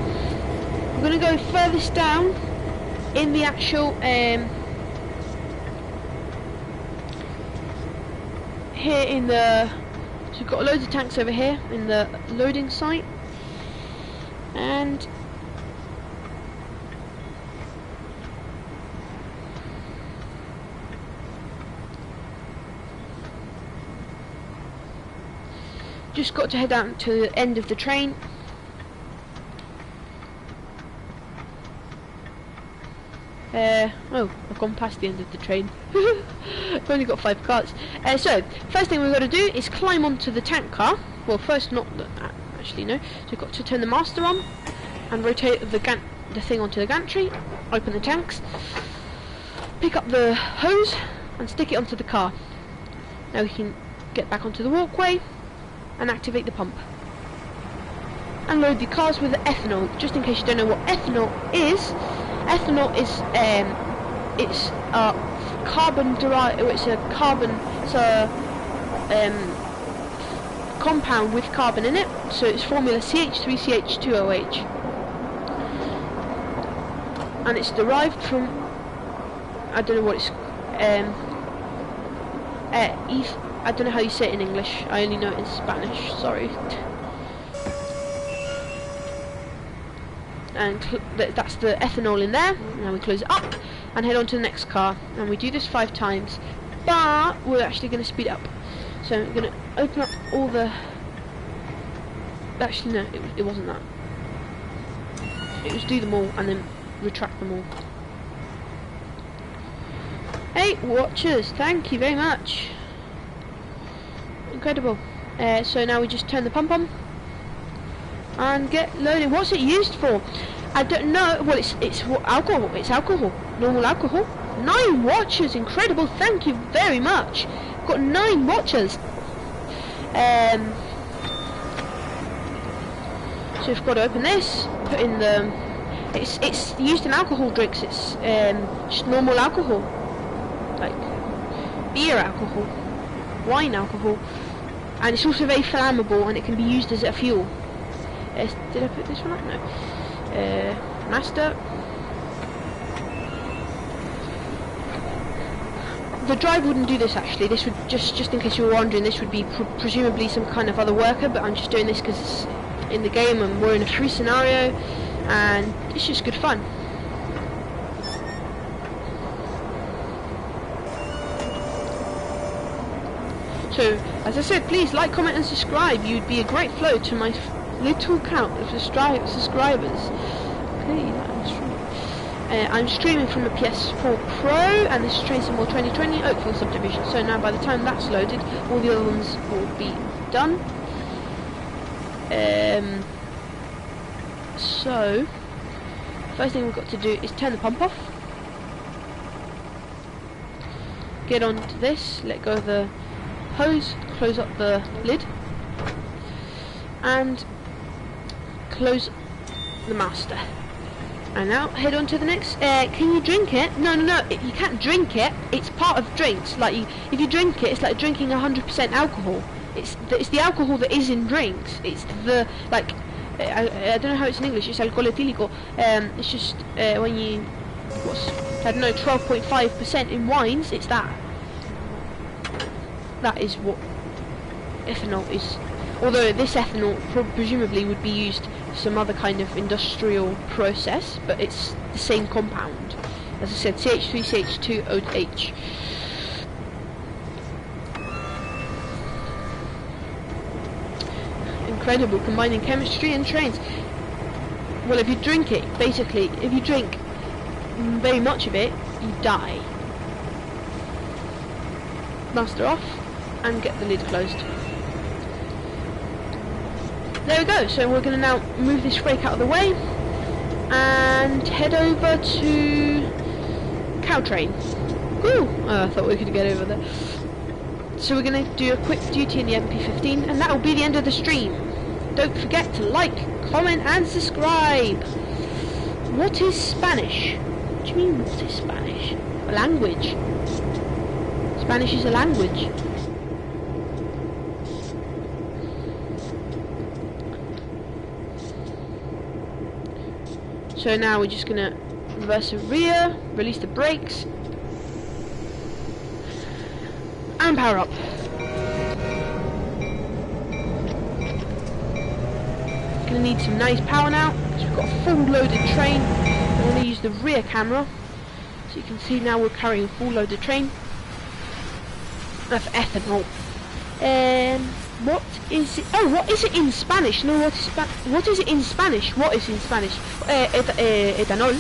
We're going to go furthest down in the actual here in the, so we've got loads of tanks over here in the loading site, and just got to head out to the end of the train. Oh, I've gone past the end of the train. I've only got 5 cars. So, first thing we've got to do is climb onto the tank car. Well, first not the, actually no. So we've got to turn the master on and rotate the thing onto the gantry. Open the tanks. Pick up the hose and stick it onto the car. Now we can get back onto the walkway and activate the pump. And load the cars with ethanol. Just in case you don't know what ethanol is. Ethanol is it's a carbon derived. It's a compound with carbon in it. So it's formula CH3CH2OH, and it's derived from, I don't know what it's I don't know how you say it in English. I only know it in Spanish. Sorry. And that's the ethanol in there. Now we close it up and head on to the next car, and we do this 5 times, but we're actually going to speed up. So I'm going to open up all the, actually no, it wasn't that, it was do them all and then retract them all. 8 watchers, thank you very much, incredible. So now we just turn the pump on and get loaded. What's it used for? I don't know. Well, it's alcohol. It's alcohol. Normal alcohol. 9 watchers. Incredible. Thank you very much. Got 9 watchers. So we've got to open this. Put in the. It's used in alcohol drinks. It's just normal alcohol, like beer alcohol, wine alcohol, and it's also very flammable, and it can be used as a fuel. Did I put this one up? No. Master. The drive wouldn't do this actually. This would just in case you were wondering, this would be presumably some kind of other worker, but I'm just doing this because it's in the game and we're in a free scenario, and it's just good fun. So, as I said, please like, comment and subscribe. You'd be a great flow to my little count of subscribers. Okay, I'm streaming from a PS4 Pro, and this is Train Sim World 2020 Oakville Subdivision. So now by the time that's loaded, all the other ones will be done. So, first thing we've got to do is turn the pump off. Get onto this, let go of the hose, close up the lid, and close the master. And now head on to the next. Can you drink it? No, you can't drink it. It's part of drinks. Like if you drink it, it's like drinking 100% alcohol. It's the alcohol that is in drinks. It's the like I don't know how it's in English. It's alcohol etílico. It's just when you I don't know, 12.5% in wines. It's that. That is what ethanol is. Although this ethanol presumably would be used for some other kind of industrial process, but it's the same compound. As I said, CH3CH2OH. Incredible, combining chemistry and trains. Well, if you drink it, basically, if you drink very much of it, you die. Master off, and get the lid closed. There we go, so we're going to now move this rake out of the way and head over to Caltrain. Woo! Oh, I thought we could get over there. So we're going to do a quick duty in the MP15, and that will be the end of the stream. Don't forget to like, comment and subscribe. What is Spanish? What do you mean, what is Spanish? A language. Spanish is a language. So now we're just gonna reverse the rear, release the brakes, and power up. Gonna need some nice power now, because we've got a full loaded train. I'm gonna use the rear camera, so you can see now we're carrying a full loaded train of ethanol. What is it? Oh, what is it in Spanish? No, what is it in Spanish? What is in Spanish? Ethanol.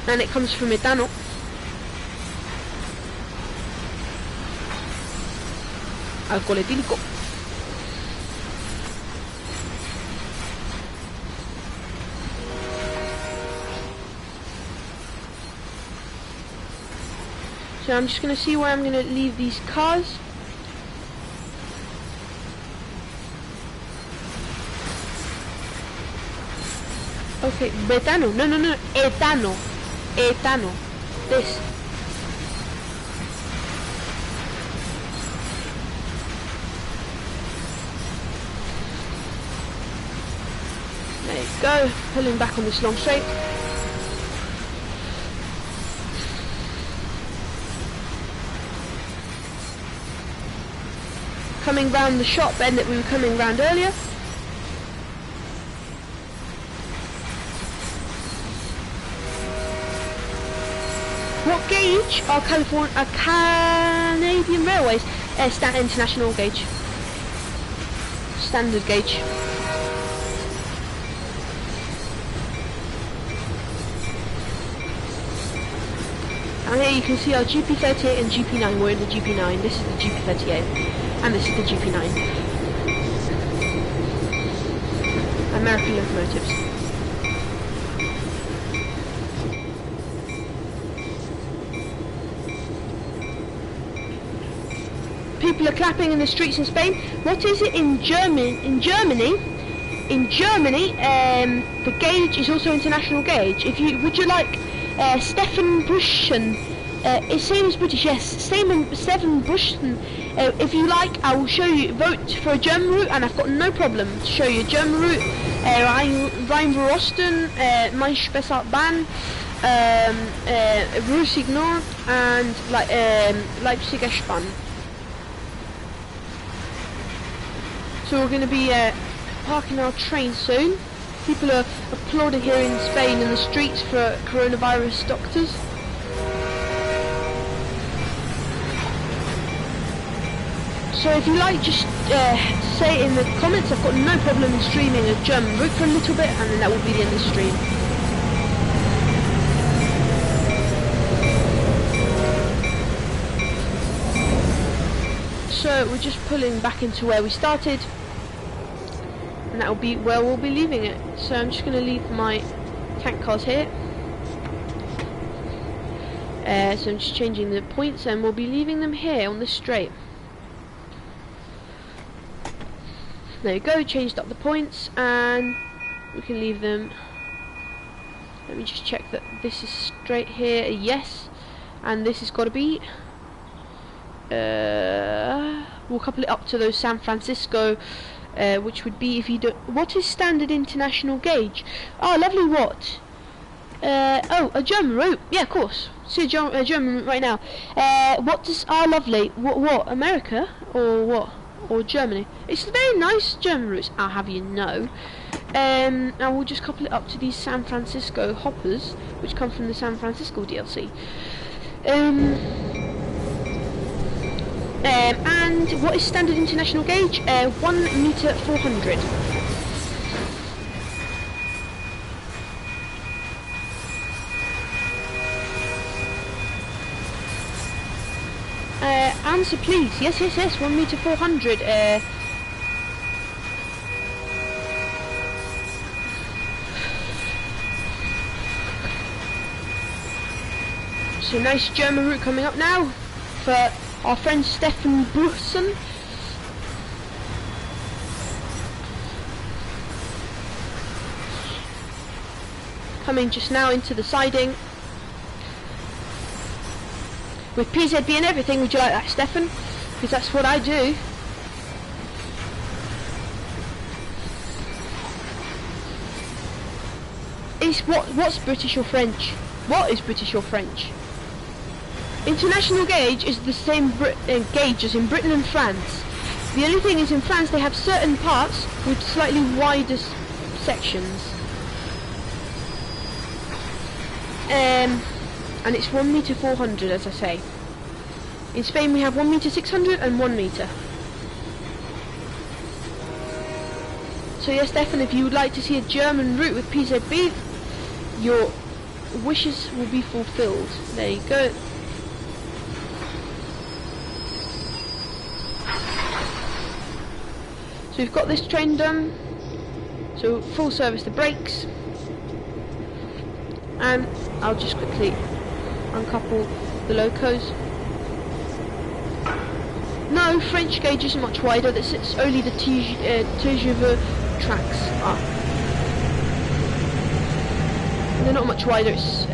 And it comes from etano. Alcohol etílico. So I'm just going to see where I'm going to leave these cars. Okay, betano. No, etano. Etano. This. There you go. Pulling back on this long straight. Coming round the shop bend that we were coming round earlier. What gauge are Canadian Railways? International gauge. Standard gauge. And here you can see our GP38 and GP9. We're in the GP9. This is the GP38. And this is the GP9. American locomotives. People are clapping in the streets in Spain. What is it in Germany? In Germany, the gauge is also international gauge. Would you like Stefan Buschen? It's same as British, yes. Stefan Buschen. If you like, I will show you. Vote for a German route, and I've got no problem to show you a German route. Rhein-Rosten, Mainz-Spessart-Bahn, Rusignan, and Leipzig S-Bahn. So we're going to be parking our train soon. People are applauding here in Spain in the streets for coronavirus doctors. So if you like, just say it in the comments. I've got no problem in streaming a German route for a little bit, and then that will be the end of the stream. So we're just pulling back into where we started, and that will be where we'll be leaving it. So I'm just going to leave my tank cars here. So I'm just changing the points, and we'll be leaving them here on this straight. There you go, changed up the points, and we can leave them. Let me just check that this is straight here. Yes, and this has got to be. We'll couple it up to those San Francisco, which would be, if you don't. What is standard international gauge? Oh, lovely. What? Oh, a German route. Yeah, of course. See a German route right now. What does? Oh, lovely. What? America or what? Or Germany? It's very nice German routes, I'll have you know. And we'll just couple it up to these San Francisco hoppers, which come from the San Francisco DLC. And what is standard international gauge? 1 meter 400. Answer please. Yes, 1 meter 400. So nice German route coming up now for our friend Stefan Bussen. Coming just now into the siding. With PZB and everything, would you like that, Stefan? Because that's what I do. It's what's British or French? What is British or French? International gauge is the same gauge as in Britain and France. The only thing is in France they have certain parts with slightly wider sections. And it's 1 meter 400, as I say. In Spain we have 1 meter 600 and 1 meter. So yes, Stefan, if you would like to see a German route with PZB, your wishes will be fulfilled. There you go. So we've got this train done. So full service the brakes. And I'll just quickly uncouple the locos. No, French gauge isn't much wider. It's only the TGV tracks are. They're not much wider. It's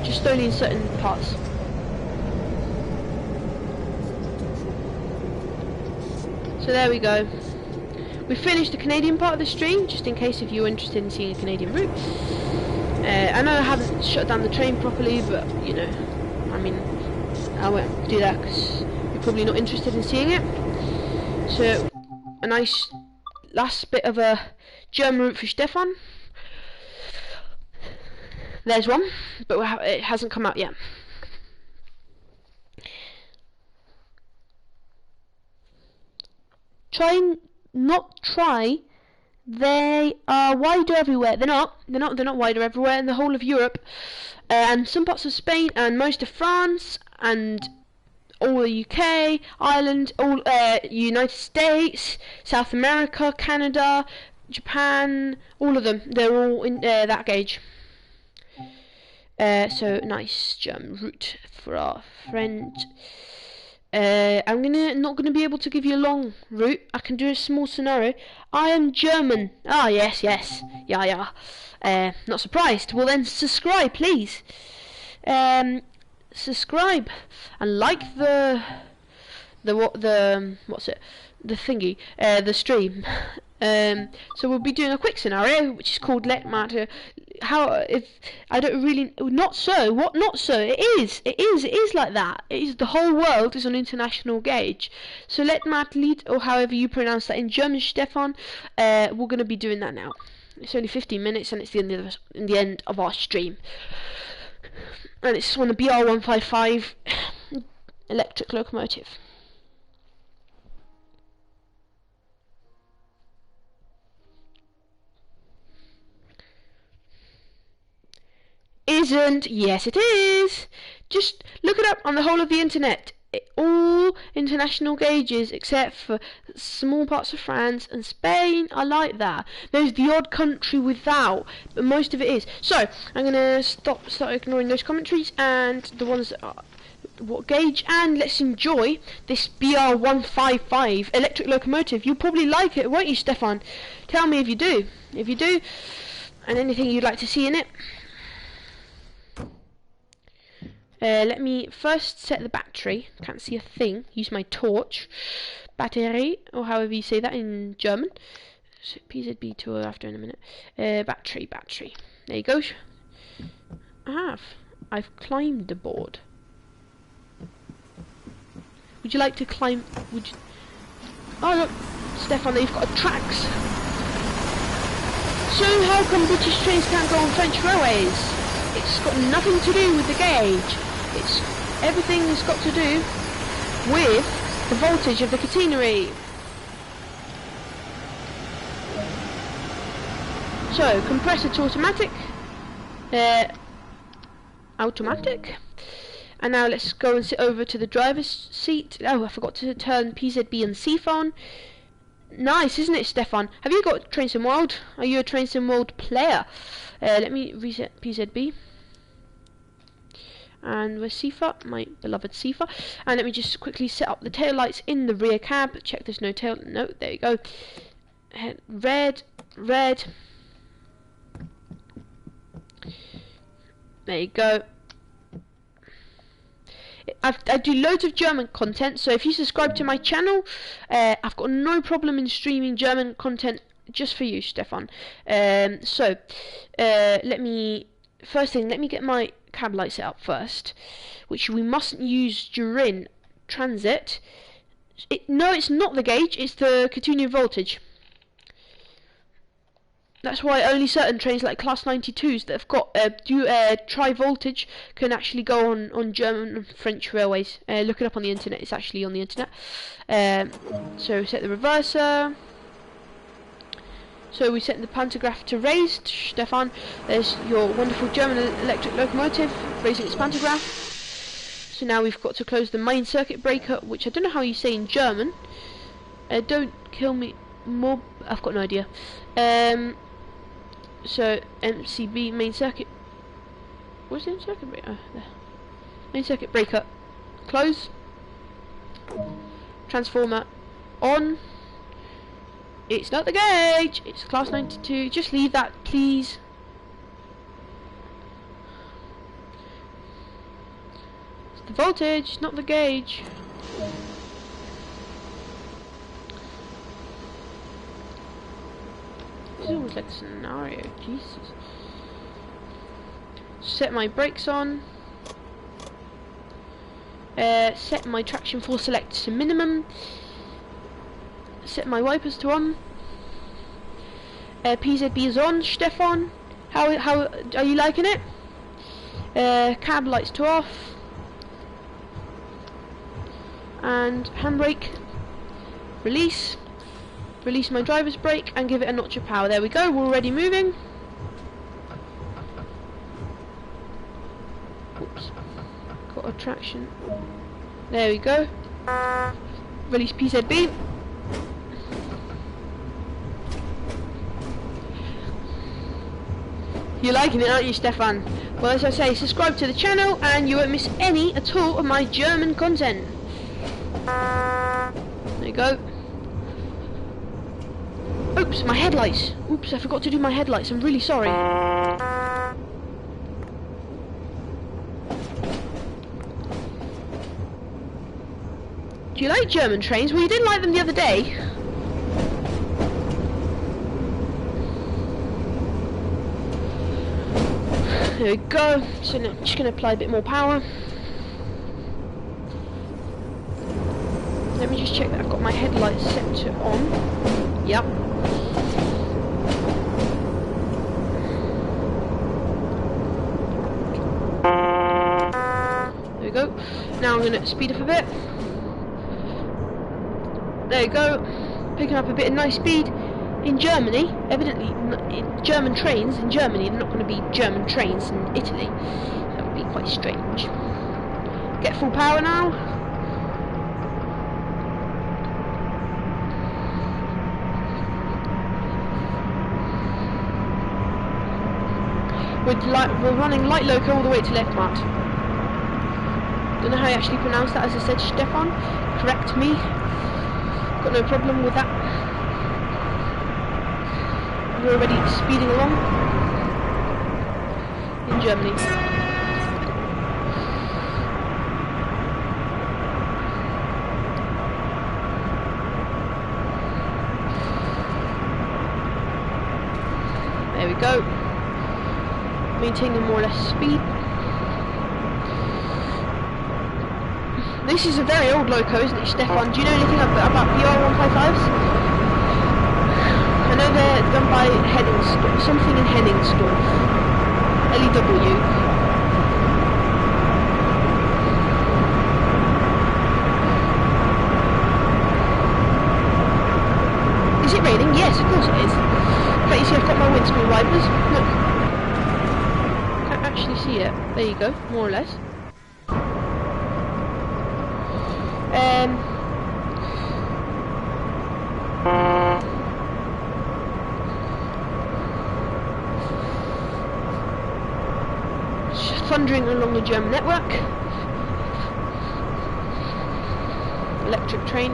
just only in certain parts. So there we go. We finished the Canadian part of the stream, just in case if you're interested in seeing a Canadian route. I know I haven't shut down the train properly, but you know, I mean, I won't do that because you're probably not interested in seeing it. So, a nice last bit of a German route for Stefan. There's one, but it hasn't come out yet. Try. They are wider everywhere. They're not wider everywhere in the whole of Europe, and some parts of Spain and most of France and all the UK, Ireland, all United States, South America, Canada, Japan, all of them. They're all in that gauge. So nice German route for our friend. I'm not gonna be able to give you a long route. I can do a small scenario. I am German. Ah, yes, yeah. Not surprised. Well then, subscribe, please. Subscribe and like the thingy, the stream. So we'll be doing a quick scenario, which is called Let Matter. It is like that. It is, the whole world is on international gauge. So Let Matt lead, or however you pronounce that in German, Stefan. We're going to be doing that now. It's only 15 minutes, and it's the end of our stream. And it's on the BR155 electric locomotive. Isn't? Yes, it is. Just look it up on the whole of the internet. All international gauges except for small parts of France and Spain are like that. There's the odd country without, but most of it is. So I'm gonna start ignoring those commentaries and the ones that are what gauge, and let's enjoy this BR155 electric locomotive. You'll probably like it, won't you, Stefan? Tell me if you do. If you do, and anything you'd like to see in it. Let me first set the battery. Can't see a thing. Use my torch. Batterie, or however you say that in German. So PZB tour after in a minute. Battery. There you go. I've climbed the board. Would you like to climb? Oh look, Stefan, they've got tracks. So how come British trains can't go on French railways? It's got nothing to do with the gauge. Everything has got to do with the voltage of the catenary. So compressor to automatic, and now let's go and sit over to the driver's seat. Oh, I forgot to turn PZB and CF on. Nice, isn't it, Stefan? Have you got Train Sim World? Are you a Train Sim World player? Let me reset PZB. And where's Sifa? My beloved Sifa. And let me just quickly set up the tail lights in the rear cab. Check there's no tail. No, there you go. Red. There you go. I do loads of German content, so if you subscribe to my channel, I've got no problem in streaming German content just for you, Stefan. First thing, let me get my cab light set up first, which we mustn't use during transit. No, it's not the gauge, it's the continuous voltage. That's why only certain trains like Class 92s that have got tri-voltage can actually go on German and French railways. Look it up on the internet, it's actually on the internet. So set the reverser. So we set the pantograph to raised. Stefan, there's your wonderful German electric locomotive raising its pantograph. So now we've got to close the main circuit breaker, which I don't know how you say in German. Don't kill me more. I've got no idea. So MCB main circuit. What's the circuit breaker? There. Main circuit breaker. Close. Transformer on. It's not the gauge, it's Class 92. Just leave that, please. It's the voltage, not the gauge. This is almost like a scenario, Jesus. Set my brakes on. Set my traction force select to minimum. Set my wipers to on. PZB is on. Stefan, how are you liking it? Cab lights to off. And handbrake. Release. Release my driver's brake and give it a notch of power. There we go. We're already moving. Oops. Got a traction. There we go. Release PZB. You're liking it, aren't you, Stefan? Well, as I say, subscribe to the channel and you won't miss any at all of my German content. There you go. Oops, my headlights. Oops, I forgot to do my headlights. I'm really sorry. Do you like German trains? Well, you didn't like them the other day. There we go. So now I'm just going to apply a bit more power. Let me just check that I've got my headlights set to on. Yep. There we go. Now I'm going to speed up a bit. There you go. Picking up a bit of nice speed. In Germany, evidently, in German trains in Germany, they're not going to be German trains in Italy. That would be quite strange. Get full power now. We're running light loco all the way to left, Matt. Don't know how you actually pronounce that, as I said, Stefan. Correct me. Got no problem with that. We're already speeding along in Germany. There we go. Maintaining more or less speed. This is a very old loco, isn't it, Stefan? Do you know anything about PR155s? I know they're done by Henningsdorf, something in Henningsdorf. LEW. Is it raining? Yes, of course it is. But you see, I've got my windscreen wipers. Look. Can't actually see it. There you go, more or less. Thundering along the German network. Electric train.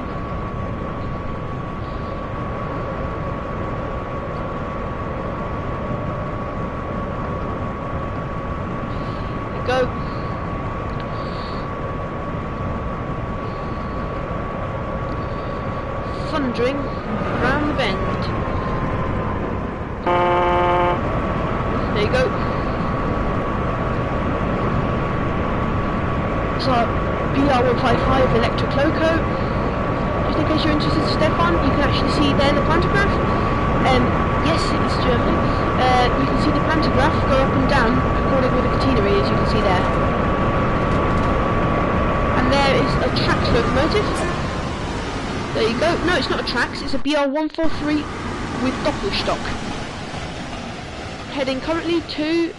There we go. Thundering round the bend. you go. So BR155 electric loco. Just in case you're interested, Stefan, you can actually see there the pantograph. Yes, it's Germany. You can see the pantograph go up and down according with the catenary, as you can see there. And there is a Trax locomotive. There you go. No, it's not a Trax, it's a BR143 with Doppelstock. Heading currently to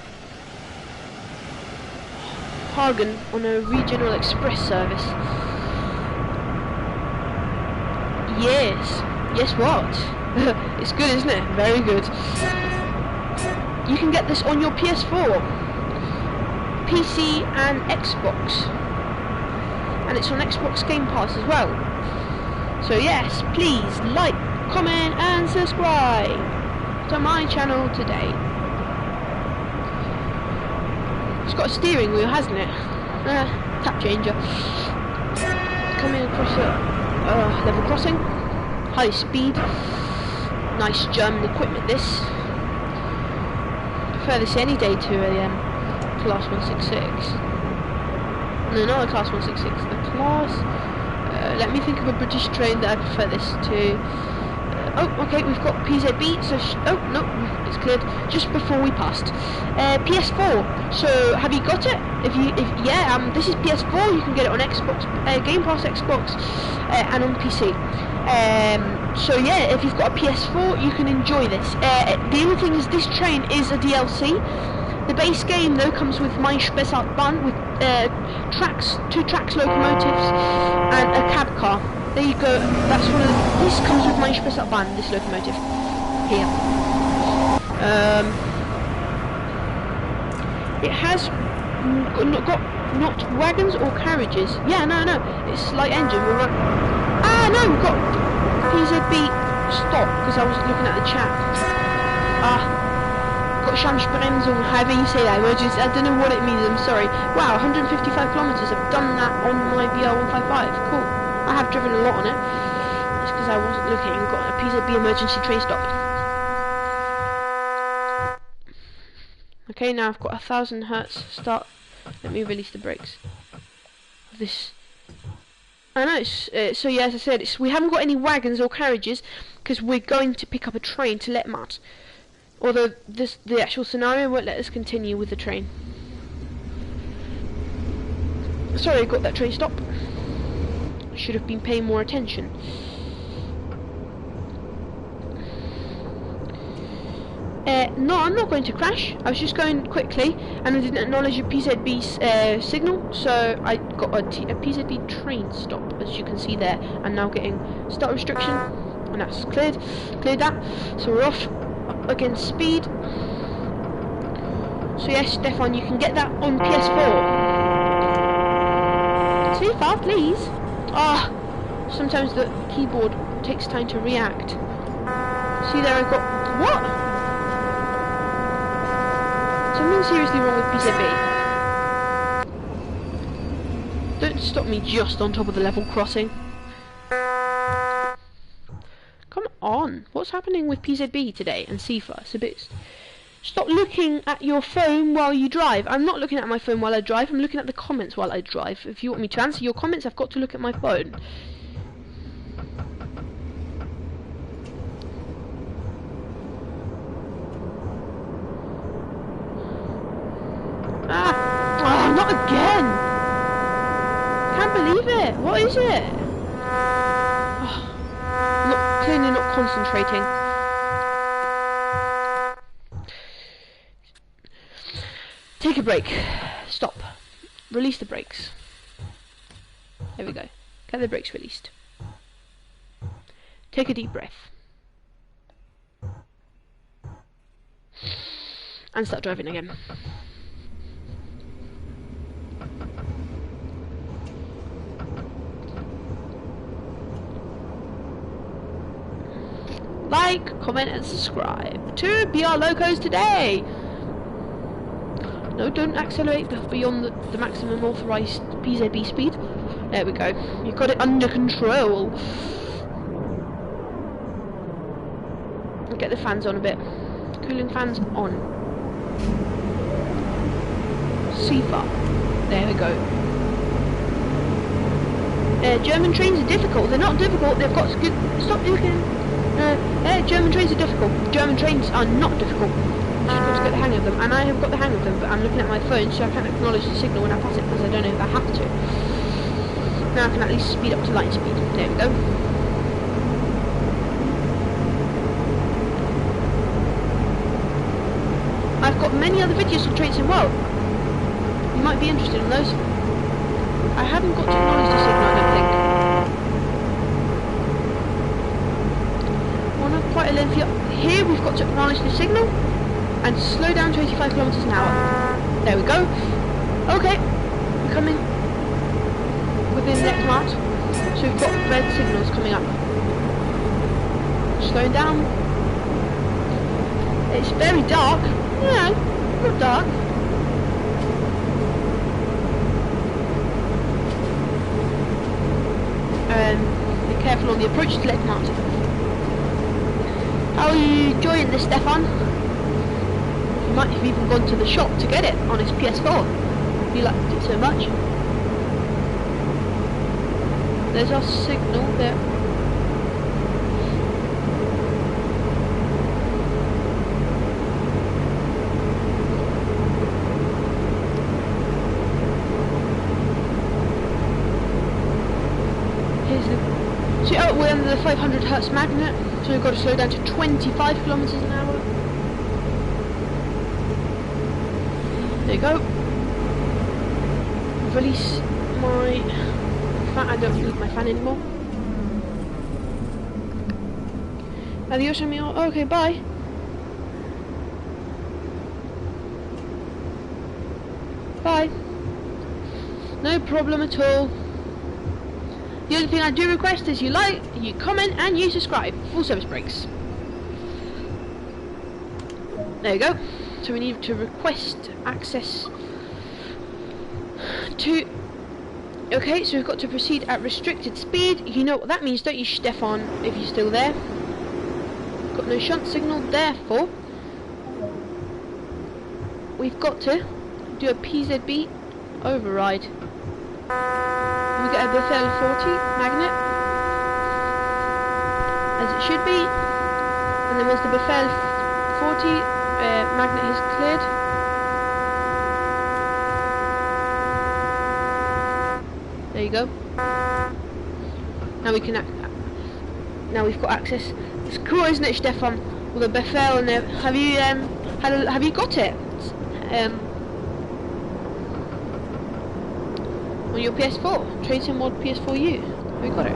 Hagen on a regional express service. Yes. Yes, what? It's good, isn't it? Very good. You can get this on your PS4, PC and Xbox. And it's on Xbox Game Pass as well. So yes, please like, comment and subscribe to my channel today. It's got a steering wheel, hasn't it? Tap changer. Coming across a level crossing. High speed. Nice German equipment this. Prefer this any day to a Class 166. No, not a Class 166. The Class... let me think of a British train that I prefer this to. Oh, okay, we've got PZB, so... oh, no, it's cleared just before we passed. PS4, so have you got it? Yeah, this is PS4, you can get it on Xbox, Game Pass Xbox, and on PC. So yeah, if you've got a PS4, you can enjoy this. The only thing is, this train is a DLC. The base game, though, comes with Mein Spessartbahn, with two Trax locomotives, and a cab car. There you go. That's one of the, this comes with Mein Spessartbahn, this locomotive here. It has not wagons or carriages. Yeah, no, it's light engine. Ah, no, we've got PZB stop because I was looking at the chat. Got Schamsbremsung, however you say that. I don't know what it means. I'm sorry. Wow, 155 kilometers. I've done that on my BR155. Cool. I have driven a lot on it. It's because I wasn't looking and got a PZB emergency train stop. Okay, now I've got 1000 hertz start. Let me release the brakes. This. I know. So yeah, as I said, we haven't got any wagons or carriages because we're going to pick up a train to Letmat. Although the actual scenario won't let us continue with the train. Sorry, I got that train stop. Should have been paying more attention. No, I'm not going to crash. I was just going quickly, and I didn't acknowledge a PZB signal, so I got a PZB train stop, as you can see there. I'm now getting start restriction, and that's cleared that. So we're off up against speed. So yes, Stefan, you can get that on PS4. Too far, please. Sometimes the keyboard takes time to react. See there, I've got... what? Something seriously wrong with PZB. Don't stop me just on top of the level crossing. Come on, what's happening with PZB today and CIFA? It's a bit... Stop looking at your phone while you drive. I'm not looking at my phone while I drive, I'm looking at the comments while I drive. If you want me to answer your comments, I've got to look at my phone. Not again! Can't believe it! What is it? Clearly not concentrating. Take a break. Stop. Release the brakes. There we go. Get the brakes released. Take a deep breath. And start driving again. Like, comment and subscribe to BR Locos today. No, don't accelerate beyond the maximum authorized PZB speed. There we go. You've got it under control. Get the fans on a bit. Cooling fans on. Seafar. There we go. German trains are difficult. They're not difficult. They've got good. Stop looking. German trains are difficult. German trains are not difficult. Just got to get the hang of them, and I have got the hang of them. But I'm looking at my phone, so I can't acknowledge the signal when I pass it because I don't know if I have to. Now I can at least speed up to light speed. There we go. I've got many other videos on trains as well. You might be interested in those. I haven't got to acknowledge the signal, I don't think. One of quite a lengthy. Here we've got to acknowledge the signal and slow down to 85 kilometers an hour. There we go. Okay, we're coming within the next mark. So we've got red signals coming up. Slowing down. It's very dark. Yeah, not dark. Be careful on the approach to Lake Martin. How are you enjoying this, Stefan? You might have even gone to the shop to get it on his PS4. You liked it so much. There's our signal there. So we're under the 500 Hertz magnet, so we've got to slow down to 25 kilometers an hour. There you go. Release my fan. I don't need my fan anymore. Adios, amigo. Okay, bye. Bye. No problem at all. The only thing I do request is you like, you comment, and you subscribe. Full service brakes. There you go. So we need to request access to... Okay, so we've got to proceed at restricted speed. You know what that means, don't you, Stefan, if you're still there? Got no shunt signal, therefore we've got to do a PZB override. We get a Befehl 40 magnet, as it should be, and then once the Befehl 40 magnet is cleared, there you go. Now we can now we've got access. It's cool, isn't it, Stefan? With the Befehl and have you have you got it? On your PS4, Train Sim Mod PS4U. We got it.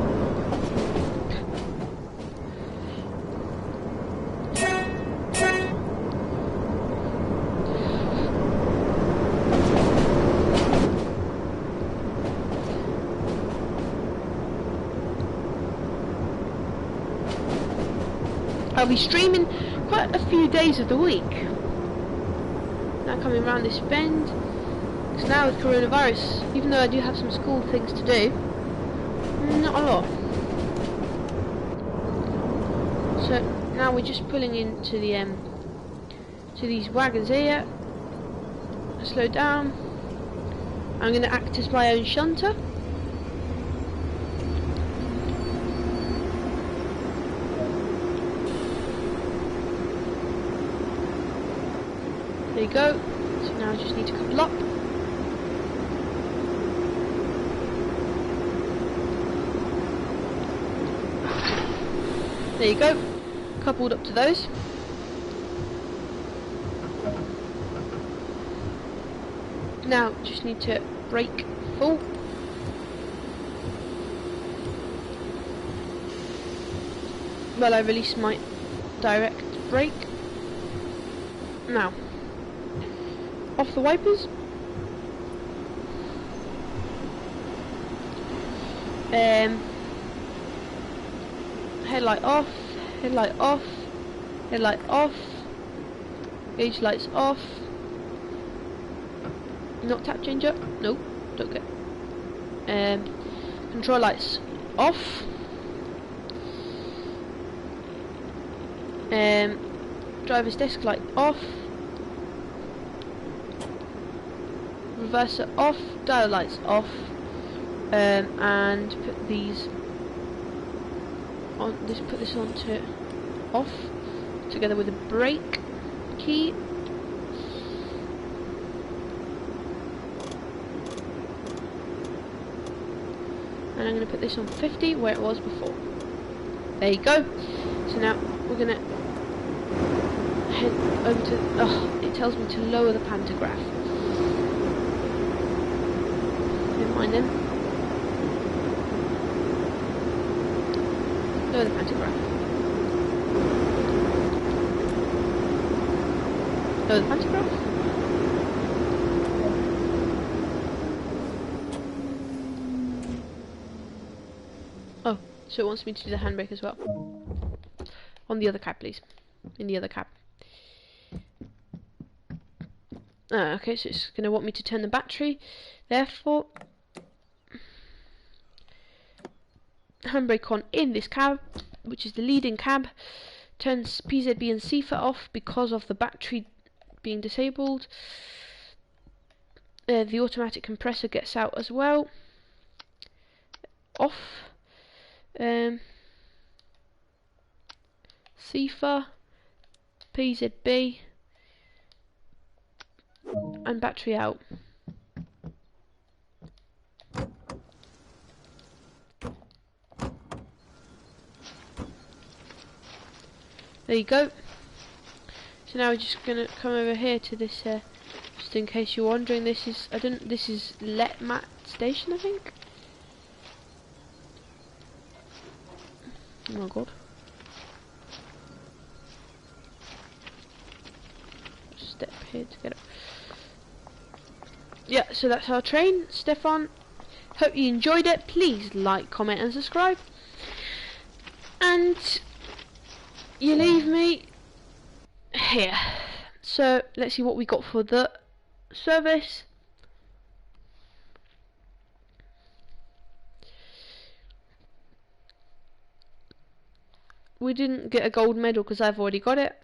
I'll be streaming quite a few days of the week. Now coming around this bend. Now with coronavirus, even though I do have some school things to do, not a lot. So now we're just pulling into the to these wagons here. Slow down. I'm going to act as my own shunter. There you go. So now I just need to couple up. There you go, coupled up to those. Now, just need to brake full. Well, I release my direct brake. Now, off the wipers. Headlight off, headlight off, headlight off, gauge lights off. Not tap changer? Nope, don't get. Control lights off. Driver's desk light off. reverser off, dial lights off, and put these on. Put this on to off, together with a brake key. And I'm going to put this on 50 where it was before. There you go. So now we're going to head over to... Oh, it tells me to lower the pantograph. Never mind then. Lower the pantograph. Lower the pantograph. Oh, so it wants me to do the handbrake as well. On the other cab, please. In the other cab. Okay, so it's going to want me to turn the battery. Therefore, handbrake on in this cab, which is the leading cab. Turns PZB and CFA off because of the battery being disabled. The automatic compressor gets out as well. Off. CFA, PZB, and battery out. There you go. So now we're just gonna come over here to this. Just in case you're wondering, this is this is Letmat Station, I think. Oh my god. Step here to get up. Yeah, so that's our train, Stefan. Hope you enjoyed it. Please like, comment and subscribe. And you leave me here. So let's see what we got for the service. We didn't get a gold medal because I've already got it.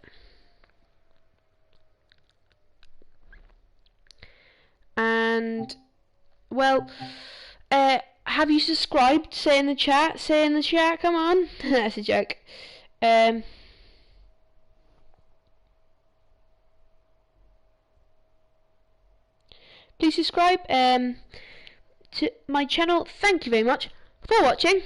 And well, have you subscribed? Say in the chat. Say in the chat. Come on. That's a joke. Please subscribe to my channel. Thank you very much for watching.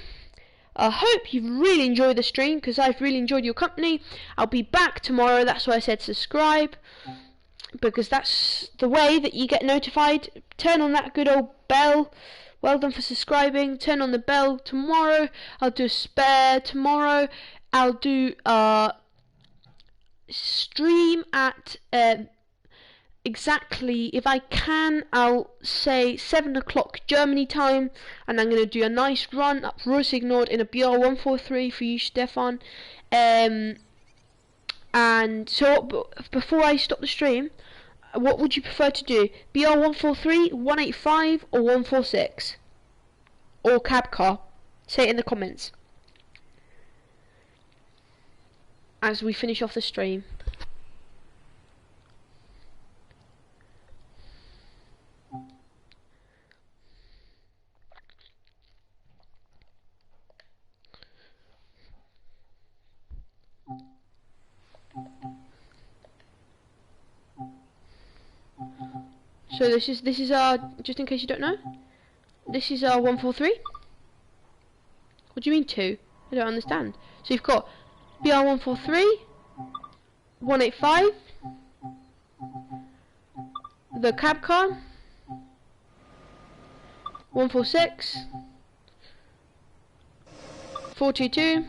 I hope you've really enjoyed the stream because I've really enjoyed your company. I'll be back tomorrow. That's why I said subscribe, because that's the way that you get notified. Turn on that good old bell. Well done for subscribing. Turn on the bell tomorrow. I'll do a spare tomorrow. I'll do a stream at exactly, if I can, I'll say 7 o'clock Germany time, and I'm going to do a nice run up Rossignol in a BR143 for you, Stefan. And so before I stop the stream, what would you prefer to do? BR143, 185 or 146? Or cab car? Say it in the comments as we finish off the stream. So this is our, just in case you don't know, this is our 143. What do you mean 2? I don't understand. So you've got BR143, 185, the cab car, 146, 422,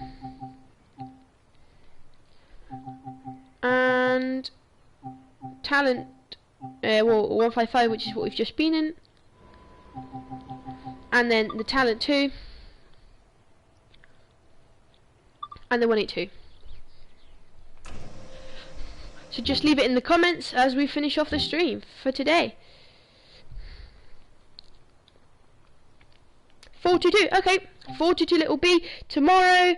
and Talent. Well, 155, which is what we've just been in, and then the Talent 2, and the 182. So just leave it in the comments as we finish off the stream for today. 4 42. Okay, 42 little B. Tomorrow,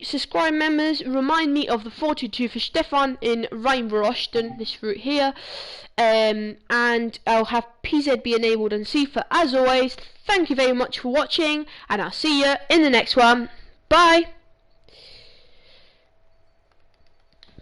subscribe members, remind me of the 42 for Stefan in Rainbow Ashton, this route here. And I'll have PZB enabled and CIFA as always. Thank you very much for watching, and I'll see you in the next one. Bye.